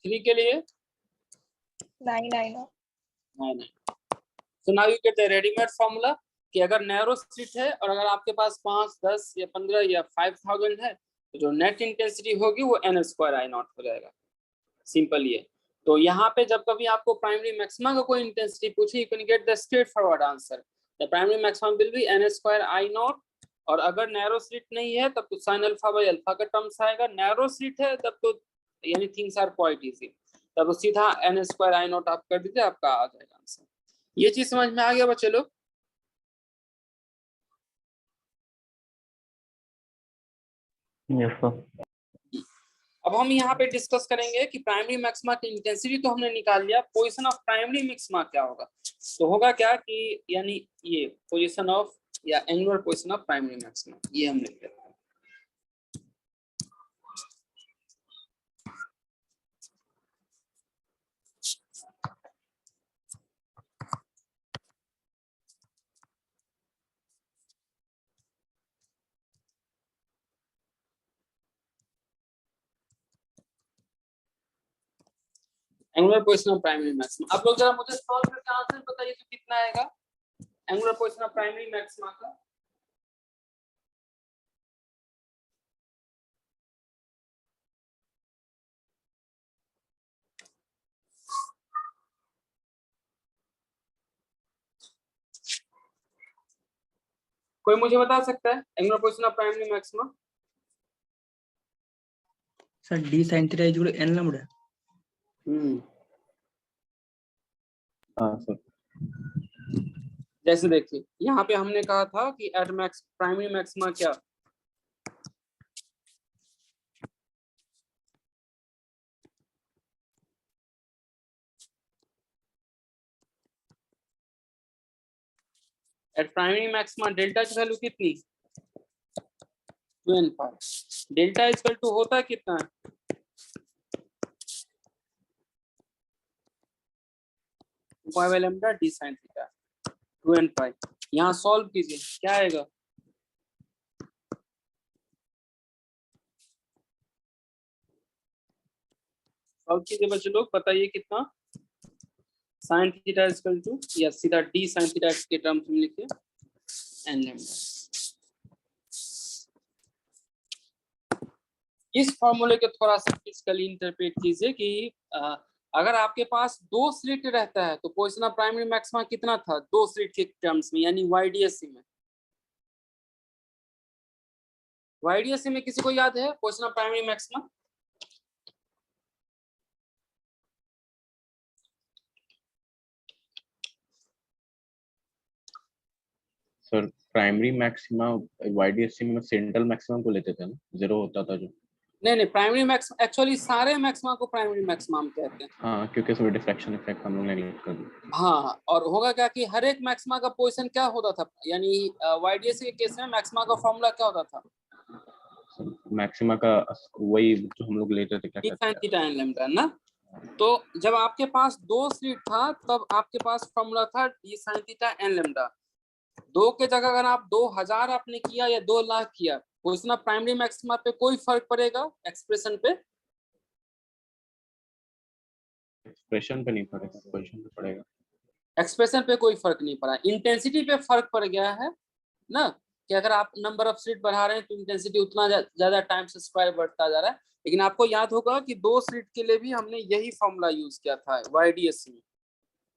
three के लिए 9 I know. 9। so now you get the ready-made formula कि अगर नैरो स्लिट है और अगर आपके पास 5, 10 या 15 या 5000 है तो जो नेट इंटेंसिटी होगी वो n स्क्वायर आई नॉट हो जाएगा। सिंपल ये। तो यहाँ पे जब कभी आपको प्राइमरी मैक्सिमा का कोई इंटेंसिटी पूछे, you can get the straight forward answer. The primary maximum will be n square I not, और अगर नैरो स्लिट नहीं है तब तो sin अल्फा बाय अल्फा का टर्म्स आएगा। नैरो स्लिट है तब तो यानी थिंग्स आर क्वाइट इजी, तब तो सीधा n स्क्वायर आई नॉट आप कर दीजिए, आपका आ जाएगा आंसर। ये चीज समझ में आ गया बच्चे लोग? Yes sir. अब हम यहाँ पे डिस्कस करेंगे कि प्राइमरी मैक्सिमा की इंटेंसिटी तो हमने निकाल लिया, पोजीशन ऑफ प्राइमरी मैक्सिमा क्या होगा। तो होगा क्या कि यानी ये पोजीशन ऑफ या angular position of primary maxima ये हम लिख लेते हैं। Angular position of primary maxima. आप लोग जरा मुझे सॉल्व करके आंसर बताइए तो कितना आएगा angular position of primary maxima का। कोई मुझे बता सकता है angular position of primary maxima? Sir d sin theta is equal to n lambda. हाँ सर। जैसे देखिए यहाँ पे हमने कहा था कि एट मैक्स प्राइमरी मैक्सिमा क्या, एट प्राइमरी मैक्सिमा डेल्टा की वैल्यू कितनी? 2n pi. Delta equal to होता है कितना? Pi by lambda d sin theta 2n pi. यहाँ सॉल्व कीजिए क्या आएगा? सॉल्व कीजिए बच्चे लोग, बताइए कितना? sin थीटा इक्वल टू या सीधा d sin थीटा के टर्म्स में लिखिए n लैम्डा। इस फॉर्मूले के थोड़ा सा फिजिकली इंटरप्रेट कीजिए कि अगर आपके पास दो स्लिट रहता है तो पोजीशन ऑफ प्राइमरी मैक्सिमा कितना था दो स्लिट के टर्म्स में, यानी YDSC में। YDSC में किसी को याद है position of primary maxima? Sir primary maxima YDSC में सेंट्रल मैक्सिमम को लेते थे ना, 0 होता था जो। नहीं प्राइमरी मैक्सिमा एक्चुअली सारे मैक्सिमा को प्राइमरी मैक्सिमम कहते हैं। हाँ क्योंकि सब डिफ्रैक्शन इफेक्ट हम लोग नेगलेक्ट कर दिया। हाँ, और होगा क्या कि हर एक मैक्सिमा का पोजीशन क्या होता था, यानी YDSC के केस में मैक्सिमा का फॉर्मूला क्या होता था? मैक्सिमा का वही जो हम लोग लेते थे क्या d sin theta n lambda ना। तो जब आपके पास दो स्लिट था तब आपके पास फॉर्मूला था d sin theta n lambda. दो के जगह अगर आप 2000 आपने किया या 2 लाख किया, पोजीशन ऑफ प्राइमरी मैक्सिमा पे कोई फर्क पड़ेगा एक्सप्रेशन पे? एक्सप्रेशन पे नहीं पड़ेगा, पोजीशन पे पड़ेगा। एक्सप्रेशन पे कोई फर्क नहीं पड़ा, इंटेंसिटी पे फर्क पड़ गया है ना, कि अगर आप नंबर ऑफ स्लिट बढ़ा रहे हैं तो इंटेंसिटी उतना ज्यादा टाइम से स्क्वायर बढ़ता जा रहा है। लेकिन आपको याद होगा कि दो स्लिट के लिए भी हमने यही फॉर्मूला यूज किया था YDSC में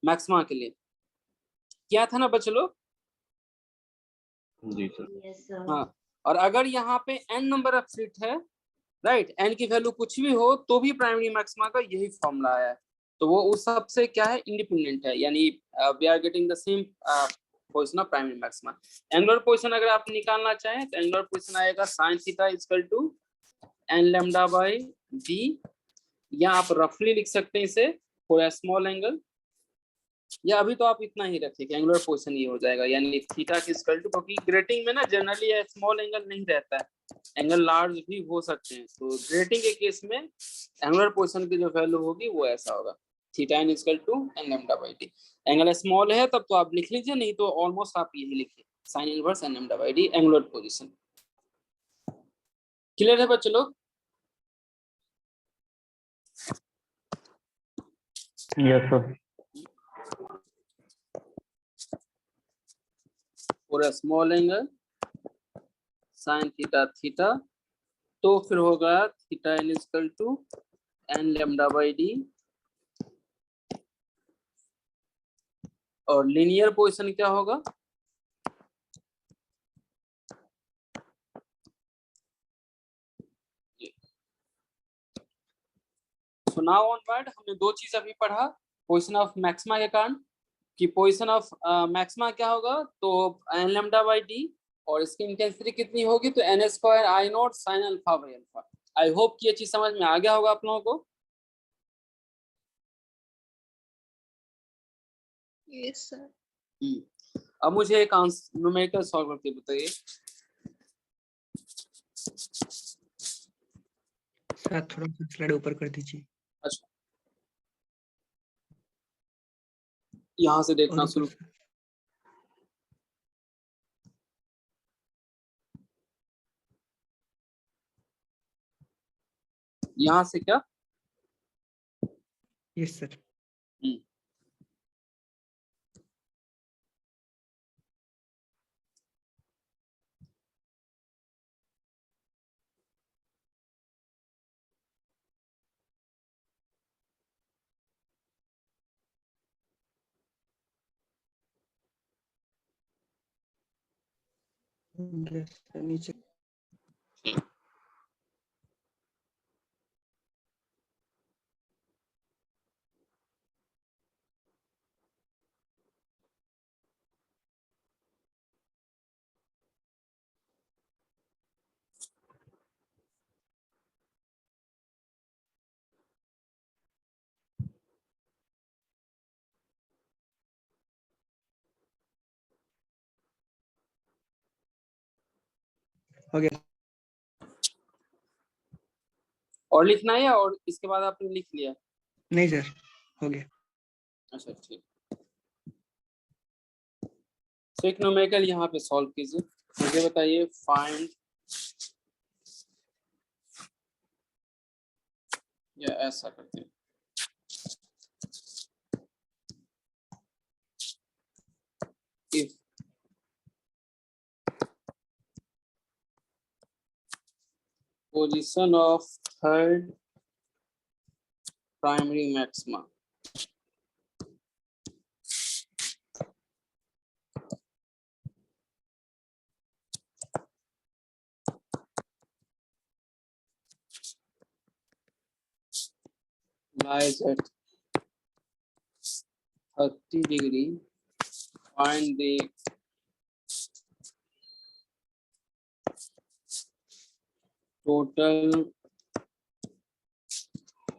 मैक्सिमा के लिए, क्या था ना बच्चे लोग? जी सर। हाँ, और अगर यहाँ पे n नंबर ऑफ स्लिट है, राइट, n की वैल्यू कुछ भी हो तो भी प्राइमरी मैक्सिमा का यही फॉर्मूला आया है। तो वो उस सबसे क्या है, इंडिपेंडेंट है, यानी we are getting the same position of primary maxima. Angular position अगर आप निकालना चाहें तो एंगुलर पोजीशन आएगा sin theta equal to n lambda by d, या आप रफली लिख सकते हैं इसे फॉर अ स्मॉल एंगल, या अभी तो आप इतना ही रखिए एंगुलर पोजीशन ये हो जाएगा, यानी थीटा की इक्वल टू, क्योंकि ग्रेटिंग में ना जनरली स्मॉल एंगल नहीं रहता है, एंगल लार्ज भी हो सकते हैं, तो ग्रेटिंग के केस में एंगुलर पोजीशन की जो वैल्यू होगी वो ऐसा होगा theta n equal to n lambda by d। Angle small है तब तो आप लिख लीजिए, नहीं तो ऑलमोस्ट आप यही लिखिए sin inverse n lambda by d angular position. Clear है बच्चों लोग? Yes sir. पूरा small angle sin theta theta, तो फिर होगा theta n equal to n lambda by d, और लीनियर पोजीशन क्या होगा? सो नाउ ऑनवर्ड हमने दो चीज अभी पढ़ा पोजीशन ऑफ मैक्सिमा के कारण, कि पोजीशन ऑफ मैक्सिमा क्या होगा, तो n लैम्डा बाई d, और इसकी इंटेंसिटी कितनी होगी, तो n square I not sine alpha by alpha. I hope कि ये चीज समझ में आ गया होगा आप लोगों को। Yes sir. अब मुझे एक आंसर न्यूमेरिकल सॉल्व करके बताइए। सर थोड़ा सा स्लाइड ऊपर कर दीजिए। अच्छा, यहाँ से देखना और शुरू। यहाँ से क्या? Yes sir. यस सर, नीचे। हो गया। और लिखना है, और इसके बाद आपने लिख लिया? नहीं सर, हो गया। अच्छा ठीक। तो एक न्यूमेरिकल यहाँ पे सॉल्व कीजिए, मुझे बताइए फाइंड, या ऐसा करते हैं, if position of third primary maxima lies at 30 degree, find the total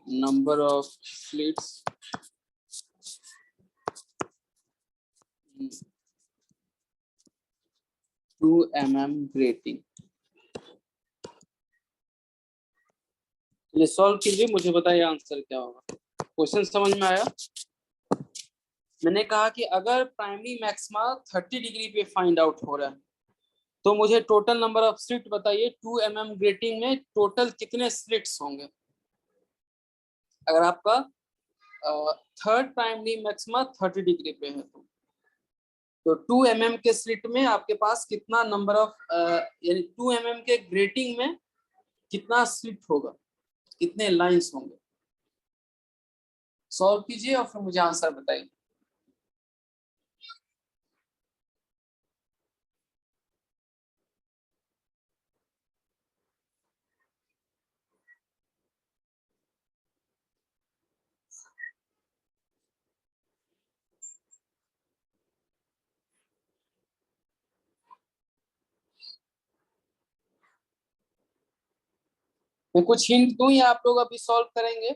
number of slits in 2 mm grating। ये सॉल्व कीजिए, मुझे बताइए आंसर क्या होगा। क्वेश्चन समझ में आया? मैंने कहा कि अगर प्राइमरी मैक्सिमा 30 डिग्री पे फाइंड आउट हो रहा है, तो मुझे टोटल नंबर ऑफ स्लिट बताइए, 2 mm ग्रेटिंग में टोटल कितने स्लिट्स होंगे। अगर आपका थर्ड प्राइमरी मैक्सिमा 30 डिग्री पे है तो 2 mm के स्लिट में आपके पास कितना नंबर ऑफ, यानी 2 mm के ग्रेटिंग में कितना स्लिट होगा, कितने लाइंस होंगे। सॉल्व कीजिए और फिर मुझे आंसर बताइए। मैं कुछ हिंट दूं या आप लोग अभी सॉल्व करेंगे?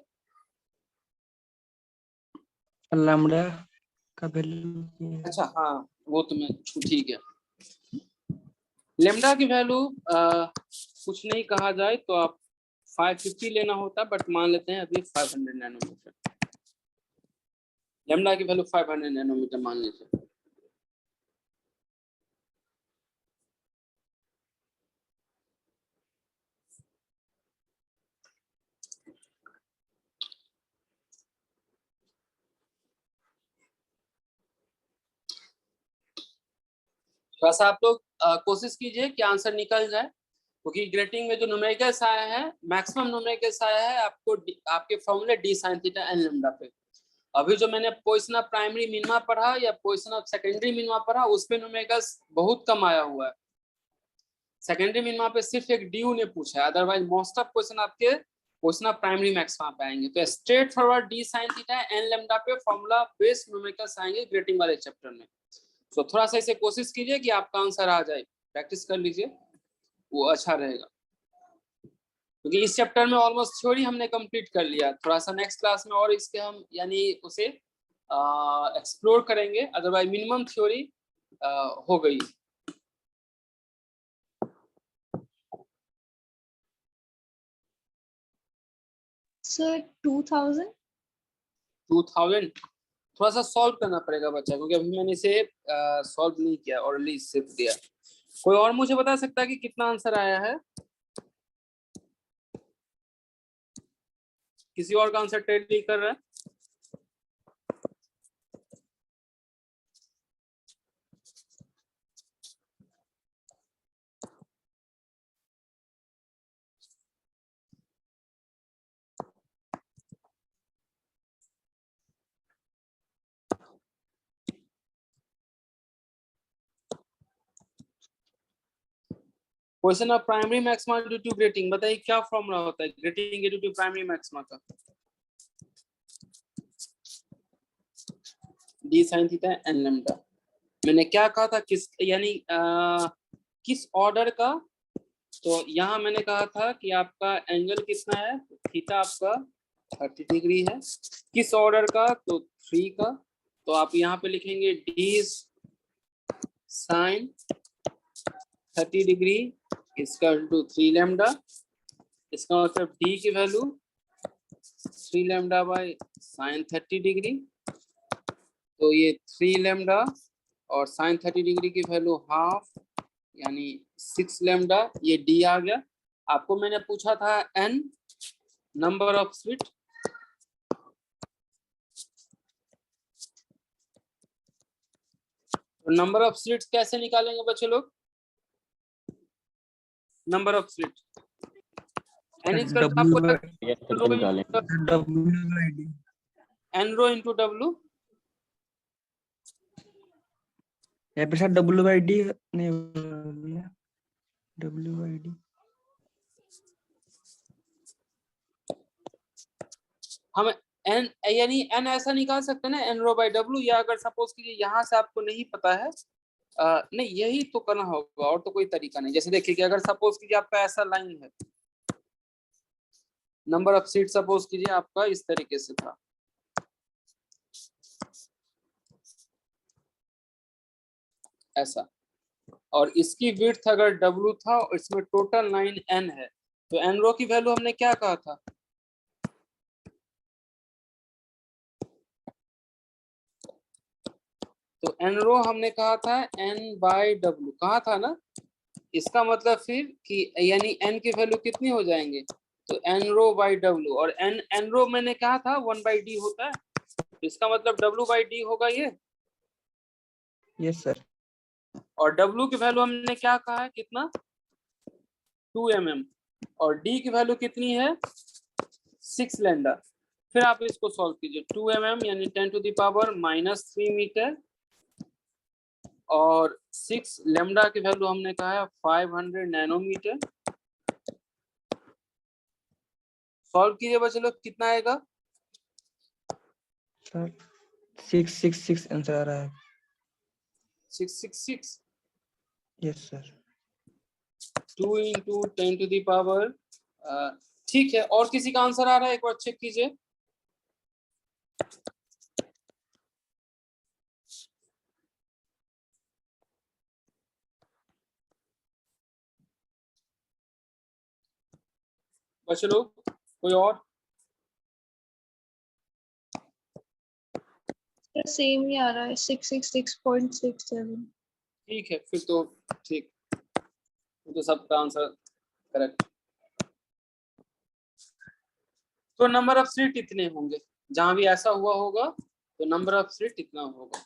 लैम्डा का वैल्यू अच्छा हाँ, वो तो मैं ठीक है। लेमडा की वैल्यू कुछ नहीं कहा जाए तो आप 550 लेना होता, बट मान लेते हैं अभी 500 नैनोमीटर। लेमडा की वैल्यू 500 नैनोमीटर मान लीजिए। थोड़ा सा आप लोग कोशिश कीजिए कि आंसर निकल जाए, क्योंकि ग्रेटिंग में जो न्यूमेरिकल्स आया है, मैक्सिमम न्यूमेरिकल्स आया है आपको आपके फॉर्मूले D sine theta N lambda पे। अभी जो मैंने पोजीशन ऑफ प्राइमरी मिनिमा पढ़ा या पोजीशन ऑफ सेकेंडरी मिनिमा पढ़ा, उस पे न्यूमेरिकल्स बहुत कम आया हुआ है। सेकेंडरी मिनिमा पे सिर्फ एक ड्यू ने पूछा है, अदरवाइज मोस्ट ऑफ क्वेश्चन आपके क्वेश्चन ऑफ प्राइमरी मैक्सिमा पे आएंगे। तो straightforward D sine theta N lambda पे फॉर्मूला बेस्ड न्यूमेरिकल्स आएंगे ग्रेटिंग वाले चैप्टर में। तो थोड़ा सा इसे कोशिश कीजिए कि आपका आंसर आ जाए, प्रैक्टिस कर लीजिए, वो अच्छा रहेगा। क्योंकि इस चैप्टर में ऑलमोस्ट थ्योरी हमने कंप्लीट कर लिया। थोड़ा सा नेक्स्ट क्लास में और इसके हम यानी उसे एक्सप्लोर करेंगे, अदरवाइज मिनिमम थ्योरी हो गई। सर 2000 थोड़ा सा सॉल्व करना पड़ेगा बच्चा, क्योंकि अभी मैंने इसे सॉल्व नहीं किया, ऑलरेडी सिर्फ दिया। कोई और मुझे बता सकता है कि कितना आंसर आया है? किसी और का आंसर टैली कर रहा है? Question of primary maxima due to grating, बताइए क्या फॉर्मूला होता है grating due to primary maxima का? D sine theta N lambda. मैंने क्या कहा था, किस यानी किस ऑर्डर का? तो यहाँ मैंने कहा था कि आपका एंगल कितना है, थीटा आपका 30 डिग्री है। किस ऑर्डर का? तो 3 का। तो आप यहाँ पे लिखेंगे D sine 30 degree equal to 3 lambda. इसका मतलब डी की value 3 lambda by sine 30 degree. तो ये 3 लैम्डा और साइन 30 डिग्री की वैल्यू हाफ यानी 6 लैम्डा, ये डी आ गया। आपको मैंने पूछा था एन, नंबर ऑफ स्लिट। तो नंबर ऑफ स्लिट्स कैसे निकालेंगे बच्चे लोग? Number of slit N is आपको एन रो इंटू डब्ल्यू। यहाँ पे शायद डब्ल्यू बाई डी नहीं होगा, डब्ल्यू बाई डी। हम एन यानी एन ऐसा निकाल सकते हैं ना, एन रो बाई डब्ल्यू। या अगर सपोज कीजिए यहाँ से आपको नहीं पता है, नहीं यही तो करना होगा, और तो कोई तरीका नहीं। जैसे देखिए कि अगर सपोज कीजिए आपका ऐसा लाइन है, नंबर ऑफ सीट सपोज कीजिए आपका इस तरीके से था, ऐसा, और इसकी विड्थ अगर W था और इसमें टोटल लाइन N है, तो N रो की वैल्यू हमने क्या कहा था? तो N रो हमने कहा था N बाई W, कहा था ना। इसका मतलब फिर कि यानी N की वैल्यू कितनी हो जाएंगे? तो N रो बाई W, और N रो मैंने कहा था 1 बाई D होता है, इसका मतलब W बाई D होगा ये। Yes sir. और W की वैल्यू हमने क्या कहा है, कितना? 2 mm, और D की वैल्यू कितनी है? 6 लैम्डा। फिर आप इसको सॉल्व कीजिए, 2 mm यानी 10 टू द पावर -3 मीटर, और 6 लैम्डा की वैल्यू हमने कहा है 500 नैनोमीटर। सॉल्व कीजिए बच्चे लोग, कितना आएगा? सर 666 आंसर आ रहा है। 666। Yes sir. 2 into 10 to the power ठीक है, और किसी का आंसर आ रहा है? एक बार चेक कीजिए। बच्चे लोग, कोई और? सेम ही आ रहा है 666.67। ठीक है, फिर तो ठीक, तो सबका आंसर करेक्ट। तो नंबर ऑफ स्लिट इतने होंगे, जहां भी ऐसा हुआ होगा तो नंबर ऑफ स्लिट इतना होगा।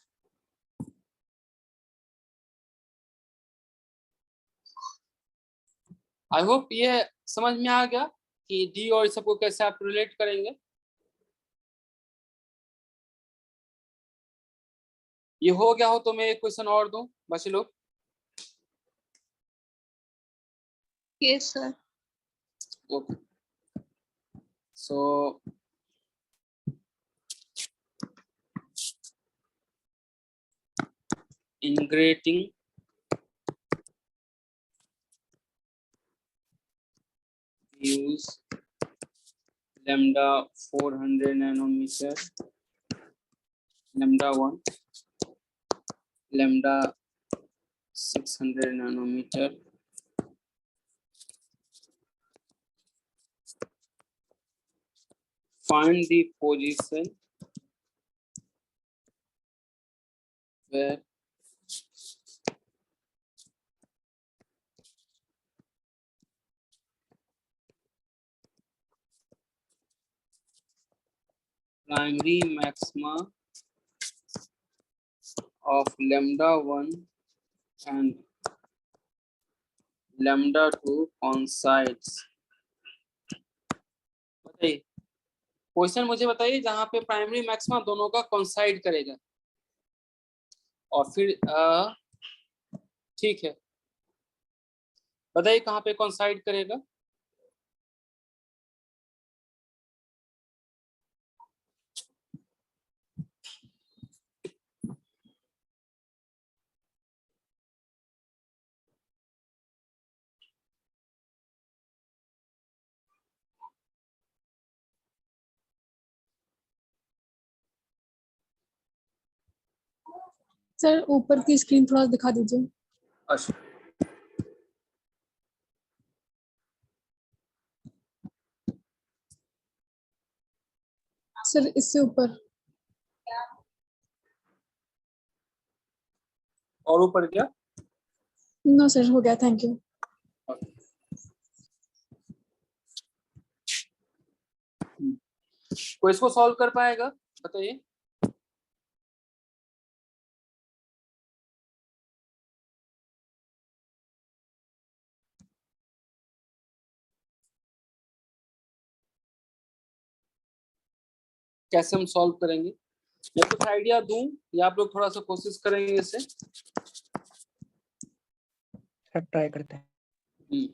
आई होप ये समझ में आ गया कि डी और इस सबको कैसे आप रिलेट करेंगे। ये हो गया हो तो मैं एक क्वेश्चन और दूं बच्चे लोग। Yes sir. Okay, so in grating use lambda 400 nanometer, lambda 1, lambda 600 nanometer, find the position where primary maxima of lambda 1 and lambda 2 coincides। बताइए, क्वेश्चन मुझे बताइए जहां पे प्राइमरी मैक्सिमा दोनों का कॉन्साइड करेगा, और फिर ठीक है, बताइए कहाँ पे कॉन्साइड करेगा। सर ऊपर की स्क्रीन थोड़ा दिखा दीजिए। अच्छा, सर इससे ऊपर। और ऊपर क्या? नो सर, हो गया, थैंक यू। कोई इसको सॉल्व कर पाएगा? बताइए। कैसे हम सॉल्व करेंगे? मैं कुछ आइडिया दूं या आप लोग थोड़ा सा कोशिश करेंगे इसे? सर ट्राई करते हैं।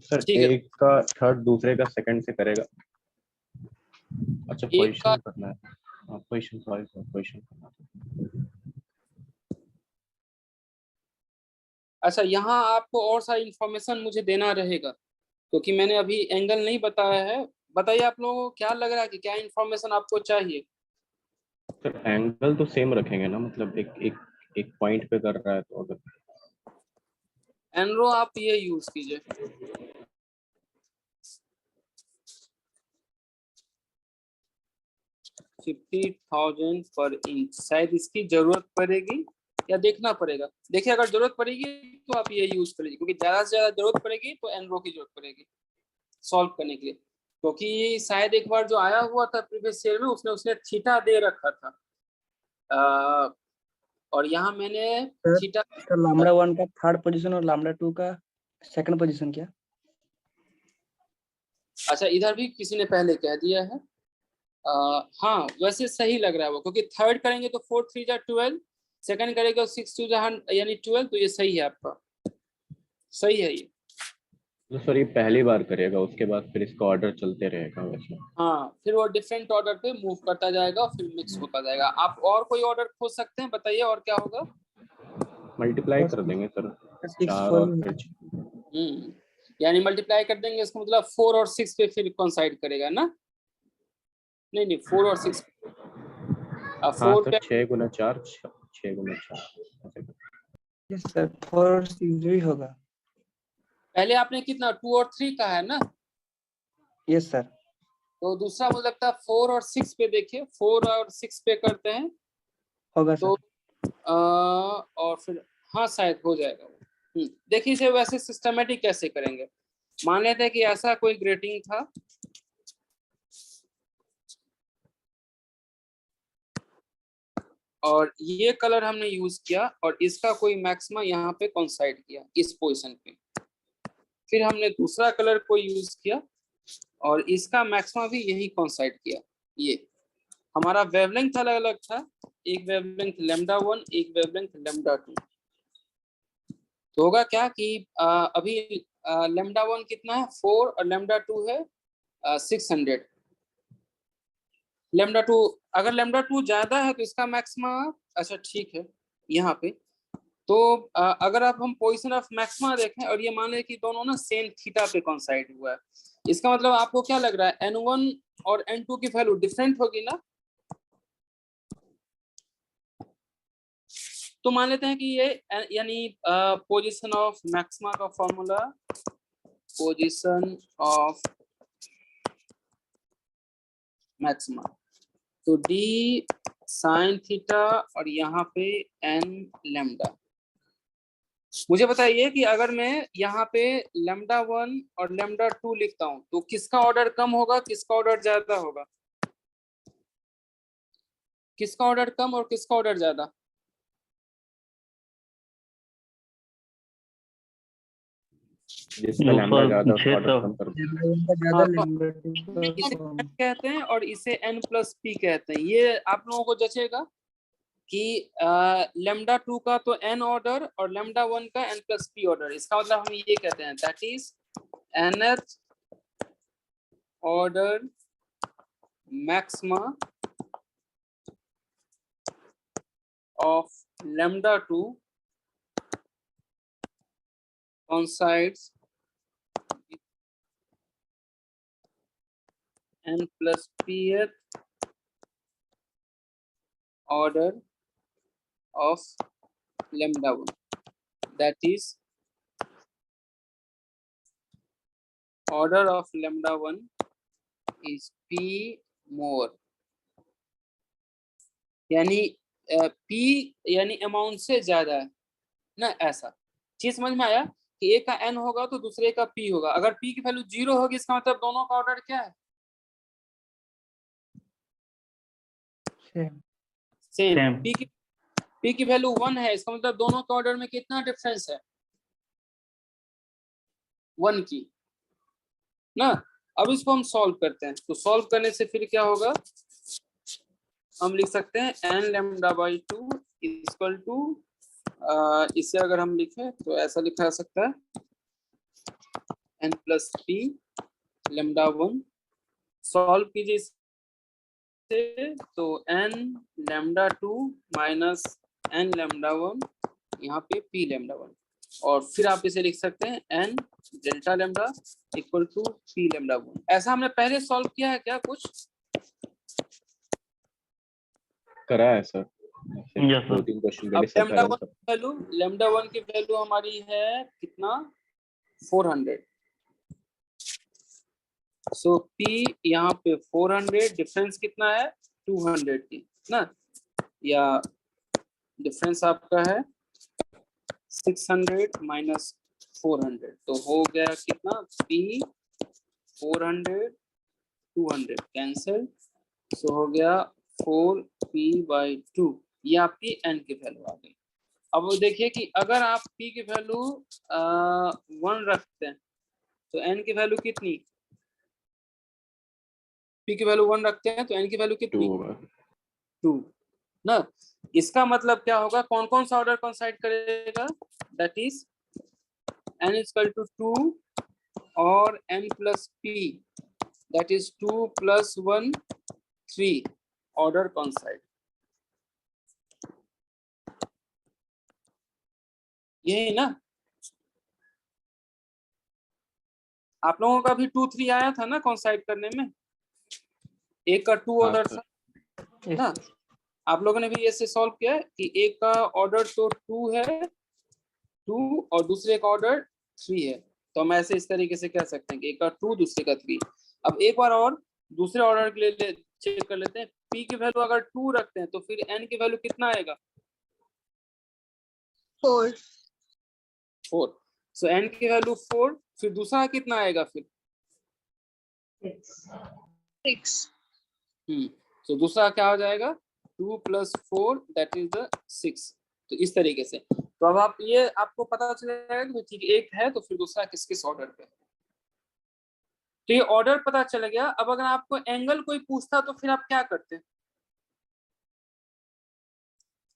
सर ठीक है, एक का थर्ड दूसरे का सेकंड से करेगा। अच्छा, एक का पोजीशन करना है। हाँ, पोजीशन सॉरी सर, पोजीशन करना है। अच्छा, यहाँ आपको और सारी इंफॉर्मेशन मुझे देना रहेगा क्योंकि मैंने अभी एंगल नहीं बताया है। बताइए आप लोगों को क्या लग रहा है कि क्या इंफॉर्मेशन आपको चाहिए? सर एंगल तो सेम रखेंगे ना, मतलब एक एक एक पॉइंट पे कर रहा है तो अगर एनरो आप ये यूज कीजिए। 50,000 पर इंच, शायद इसकी जरूरत पड़ेगी या देखना पड़ेगा। देखिए, अगर जरूरत पड़ेगी तो आप ये यूज करिए, क्योंकि ज्यादा से ज्यादा जरूरत पड़ेगी तो एनरो की जरूरत पड़ेगी सॉल्व करने के लिए, क्योंकि शायद एक बार जो आया हुआ था प्रीवियस ईयर में उसने उसने थीटा दे रखा था, और यहाँ मैंने थीटा। तो लैम्डा 1 का थर्ड पोजीशन और लैम्डा 2 का सेकंड पोजीशन क्या? अच्छा, इधर भी किसी ने पहले कह दिया है। हाँ, वैसे सही लग रहा है वो, क्योंकि थर्ड करेंगे तो 4 3 जा 12, सेकंड करेगा 6 2 जा यानी 12, तो ये सही है आपका, सही है ये। तो सर ये पहली बार करेगा, उसके बाद फिर इसका ऑर्डर चलते रहेगा वैसे। हाँ, फिर वो डिफरेंट ऑर्डर पे मूव करता जाएगा और फिर मिक्स होता जाएगा। आप और कोई ऑर्डर खोज सकते हैं, बताइए और क्या होगा? मल्टीप्लाई कर देंगे सर, 6 4 4 और फिर यानी मल्टीप्लाई कर देंगे, इसका मतलब 4 और 6 पे फिर कोइंसाइड करेगा ना? नहीं 4 और 6 हाँ 4 तो पे 6 गुना 4 6 गुना 4 यस सर 4 और 6 ही होगा। पहले आपने कितना 2 और 3 का है ना, यस सर। तो दूसरा मुझे लगता है 4 और 6 पे देखिए, 4 और 6 पे करते हैं होगा तो सर। और फिर हाँ शायद हो जाएगा वो। देखिए इसे वैसे सिस्टमेटिक कैसे करेंगे, मान लेते हैं कि ऐसा कोई ग्रेटिंग था, और ये कलर हमने यूज किया और इसका कोई मैक्सिमा यहाँ पे कोइंसाइड किया इस पोजीशन पे, फिर हमने दूसरा कलर को यूज किया और इसका मैक्सिमा भी यही कोइंसाइड किया। ये हमारा वेवलेंथ अलग अलग था, एक वेवलेंथ λ1 एक वेवलेंथ λ2, तो होगा क्या कि अभी λ1 कितना है 4 और λ2 है 600। λ2 अगर λ2 ज्यादा है तो इसका मैक्सिमा, अच्छा ठीक है यहाँ पे, तो अगर आप हम पोजीशन ऑफ मैक्सिमा देखें और ये मान लें कि दोनों ना सेम थीटा पे कोइंसाइड हुआ है, इसका मतलब आपको क्या लग रहा है n1 और n2 की वैल्यू डिफरेंट होगी ना? तो मान लेते हैं कि ये यानी पोजीशन ऑफ मैक्सिमा का फॉर्मूला, पोजीशन ऑफ मैक्सिमा, तो d साइन थीटा और यहाँ पे n लैम्डा। मुझे बताइए कि अगर मैं यहाँ पे λ1 और λ2 लिखता हूँ तो किसका ऑर्डर कम होगा, किसका ऑर्डर ज्यादा होगा? किसका ऑर्डर कम और किसका ऑर्डर ज्यादा? जिसका लैम्डा ज्यादा उसका ऑर्डर तो कम कर दो। ज्यादा लैम्डा इसे n कहते हैं और इसे n+p कहते हैं। ये आप लोगों को जचेगा कि λ2 का तो n ऑर्डर और λ1 का n+p ऑर्डर, इसका मतलब हम ये कहते हैं that is nth order maxima of λ2 coincides with n+pth order of λ1, that is order of λ1 is p more, यानी p यानी अमाउंट से ज्यादा है ना, ऐसा चीज समझ में आया कि एक का n होगा तो दूसरे का p होगा। अगर p की वैल्यू 0 होगी इसका मतलब दोनों का ऑर्डर क्या है? सेम। सेम। p की वैल्यू 1 है, इसका मतलब दोनों के ऑर्डर में कितना डिफरेंस है? 1 की ना। अब इसको हम सॉल्व करते हैं, तो सॉल्व करने से फिर क्या होगा, हम लिख सकते हैं n λ/2 इक्वल टू, इसे अगर हम लिखें तो ऐसा लिखा जा सकता है n+p λ1, सॉल्व कीजिए इसे तो n λ2 माइनस n λ1, यहाँ पे p λ1, और फिर आप इसे लिख सकते हैं n delta lambda equal to p λ1। ऐसा हमने पहले सॉल्व किया है क्या कुछ? करा है सर, Yes, sir. 2-3 क्वेश्चन अब पहले सब करा है। λ1 की वैल्यू हमारी है कितना 400, सो p यहाँ पे 400, डिफरेंस कितना है 200 की ना, या डिफरेंस आपका है 600 माइनस 400, तो हो गया कितना p 400 200 कैंसिल, सो हो गया 4p/2, ये आपकी n की वैल्यू आ गई। अब वो देखिए कि अगर आप p की वैल्यू 1 रखते हैं तो n की वैल्यू कितनी, p की वैल्यू 1 रखते हैं तो n की वैल्यू 2 कितनी होगा। 2 ना। इसका मतलब क्या होगा, कौन कौन सा ऑर्डर कोइंसाइड करेगा, that is n equal to 2 और n+p, that is 2 + 1 3 order coincide, यही ना। आप लोगों का भी 2 3 आया था ना कॉन्साइड करने में, एक का 2 हाँ ऑर्डर सर। था ना, आप लोगों ने भी ऐसे सॉल्व किया है कि एक का ऑर्डर तो 2 है 2 और दूसरे का ऑर्डर 3 है, तो हम ऐसे इस तरीके से कह सकते हैं कि एक का 2 दूसरे का 3। अब एक बार और दूसरे ऑर्डर के लिए चेक कर लेते हैं, p की वैल्यू अगर 2 रखते हैं तो फिर n की वैल्यू कितना आएगा? 4 4। सो n की वैल्यू 4, फिर दूसरा कितना आएगा फिर? 6 तो दूसरा क्या हो जाएगा? 2 + 4 दैट इज द 6। तो इस तरीके से तो अब आप ये आपको पता चल जाएगा कि ठीक एक है तो फिर दूसरा किस किस ऑर्डर पे। तो ये ऑर्डर पता चल गया। अब अगर आपको एंगल कोई पूछता तो फिर आप क्या करते?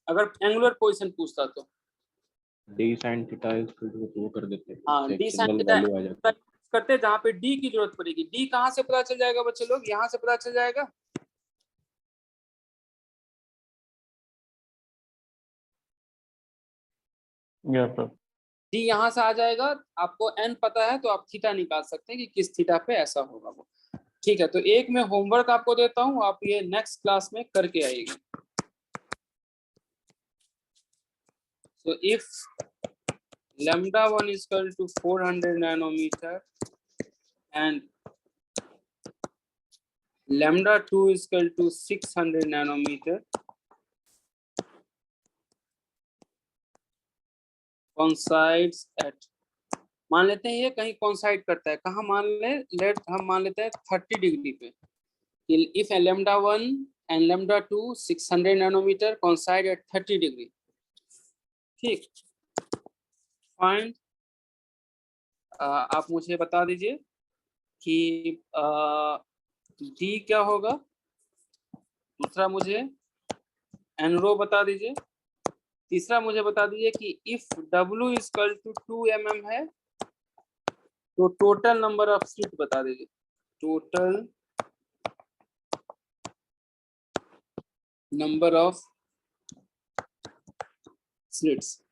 अगर एंगुलर पोजीशन पूछता तो d sin थीटा वो कर देते हैं, हाँ एक डी सिंगल साइन वैल्यू आ जाती है। करते जहाँ पे डी की जरूरत पड़ेगी। डी कहाँ से पता चल जाएगा बच्चे लोग? यहाँ से पता चल जाएगा। Yes sir. डी यहाँ से आ जाएगा। आपको एन पता है तो आप थीटा निकाल सकते हैं कि किस थीटा पे ऐसा होगा वो। ठीक है, तो एक मैं होमवर्क आपको देता हूँ, आप ये नेक्स्ट क्लास में करके आइएगा। So if λ1 is equal to 400 nanometer and λ2 is equal to 600 nanometer, coincides at, मान लेते हैं ये कहीं coincide करता है, कहाँ मान ले? लेट हम मान लेते हैं 30 डिग्री पे। If λ1 and λ2 600 nanometer coincide at 30 degree, ठीक। फाइंड, आप मुझे बता दीजिए कि डी क्या होगा। दूसरा मुझे एन रो बता दीजिए। तीसरा मुझे बता दीजिए कि if W is equal to 2 mm है तो टोटल नंबर ऑफ स्लिट बता दीजिए। Total number of slits.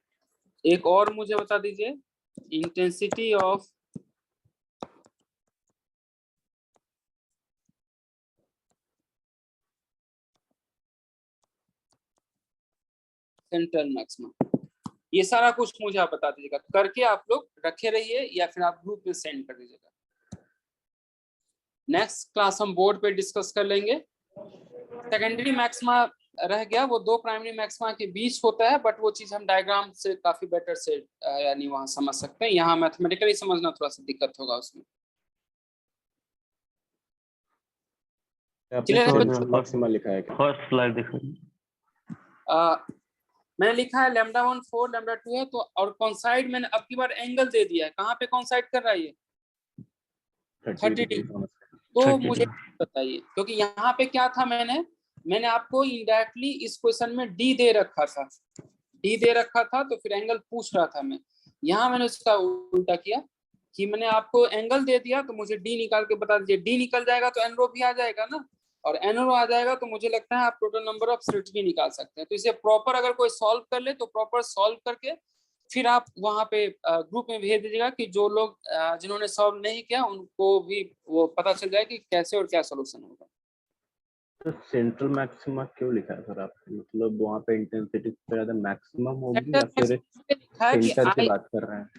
एक और मुझे बता दीजिए इंटेंसिटी ऑफ सेंट्रल मैक्सिमम। ये सारा कुछ मुझे आप बता दीजिएगा, करके आप लोग रखे रहिए या फिर आप ग्रुप में सेंड कर दीजिएगा। नेक्स्ट क्लास हम बोर्ड पे डिस्कस कर लेंगे। सेकेंडरी मैक्सिमा रह गया, वो दो प्राइमरी मैक्सिमा के बीच होता है, बट वो चीज हम डायग्राम से काफी बेटर से यानी वहां समझ सकते हैं। यहाँ मैथमेटिकली समझना थोड़ा सा दिक्कत होगा उसमें। आपने Clear है? सेंट्रल मैक्सिमा लिखा है क्या? फर्स्ट स्लाइड दिखाइए। मैंने लिखा है λ1 4 λ2 है तो, और कॉन्साइड मैंने अब की बार एंगल दे दिया है। कहाँ पे कॉन्साइड कर रहा है ये? 30 डिग्री। तो मुझे बताइए, क्योंकि यहाँ पे क्या था, मैंने आपको इनडायरेक्टली इस क्वेश्चन में डी दे रखा था, तो फिर एंगल पूछ रहा था मैं। यहाँ मैंने उसका उल्टा किया कि मैंने आपको एंगल दे दिया तो मुझे डी निकाल के बता दीजिए। डी निकल जाएगा तो एन रो भी आ जाएगा ना, और एन रो आ जाएगा तो मुझे लगता है आप टोटल नंबर ऑफ स्लिट्स भी निकाल सकते हैं। तो इसे प्रॉपर अगर कोई सॉल्व कर ले तो प्रॉपर सॉल्व करके फिर आप वहां पे ग्रुप में भेज दीजिएगा कि जो लोग जिन्होंने सॉल्व नहीं किया उनको भी वो पता चल जाए कि कैसे और क्या सोल्यूशन होगा। तो सेंट्रल मैक्सिमा क्यों लिखा है सर आपने? मतलब वहाँ पे इंटेंसिटी से ज्यादा मैक्सिमम होगी या फिर सेंटर की बात कर रहे हैं?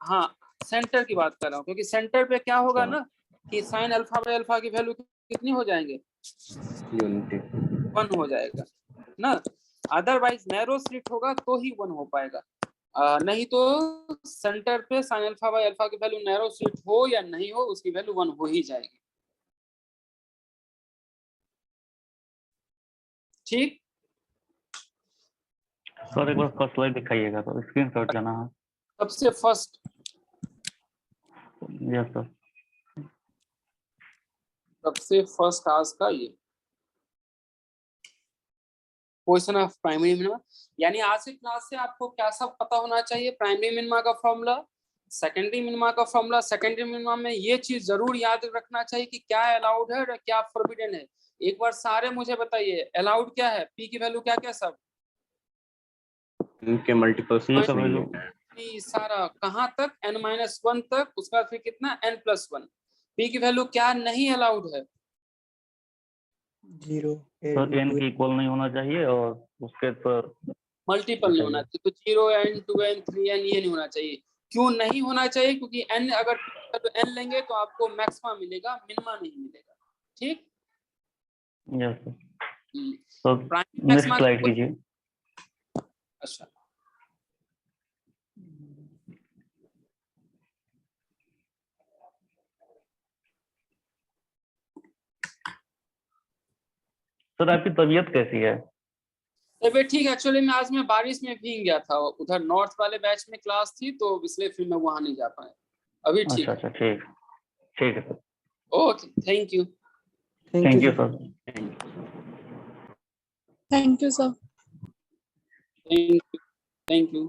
हाँ, सेंटर की बात कर रहा हूँ, क्योंकि सेंटर पे क्या होगा ना कि साइन अल्फा बाय अल्फा की वैल्यू कितनी हो जाएंगे? यूनिटी 1 हो जाएगा ना। अदरवाइज नैरो स्लिट होगा तो ही 1 हो पाएगा, नहीं तो सेंटर पे साइन अल्फा बाय अल्फा की वैल्यू नैरो स्लिट हो या नहीं हो उसकी वैल्यू 1 हो ही जाएगी। ठीक, सर एक बार फर्स्ट स्लाइड दिखाइएगा तो स्क्रीनशॉट लेना है। सबसे फर्स्ट यस सर। सबसे फर्स्ट आज का ये क्वेश्चन ऑफ प्राइमरी मिनिमा, यानी आज की क्लास से आपको क्या सब पता होना चाहिए? प्राइमरी मिनिमा का फॉर्मूला, सेकेंडरी मिनिमा का फॉर्मूला। सेकेंडरी मिनिमा में ये चीज जरूर याद रखना चाहिए कि क्या अलाउड है और क्या फोरबिडन है। एक बार सारे मुझे बताइए, अलाउड क्या है? पी की वैल्यू क्या क्या सब? इनके मल्टीपल्स पी का वैल्यू ये सारा कहाँ तक n-1 तक, उसके बाद फिर कितना n+1। p की वैल्यू क्या नहीं अलाउड है? 0 सर n के इक्वल नहीं होना चाहिए और उसके पर मल्टीपल नहीं होना चाहिए, तो 0 n 2 n 3 n ये नहीं होना चाहिए। क्यों नहीं होना चाहिए? क्योंकि n अगर n लेंगे तो आपको मैक्सिमा मिलेगा, मिनिमा नहीं मिलेगा। ठीक, यस सर। तो प्राइमरी नेक्स्ट मैक्सिमा। स्लाइड कीजिए। अच्छा, सर आपकी तबीयत कैसी है? तबियत ठीक है। एक्चुअली मैं आज बारिश में भीग गया था, उधर नॉर्थ वाले बैच में क्लास थी, तो इसलिए फिर मैं वहां नहीं जा पाया। अभी ठीक अच्छा है। अच्छा, ठीक ठीक है sir. Okay, thank you. Thank you sir. Thank you, sir. Thank you.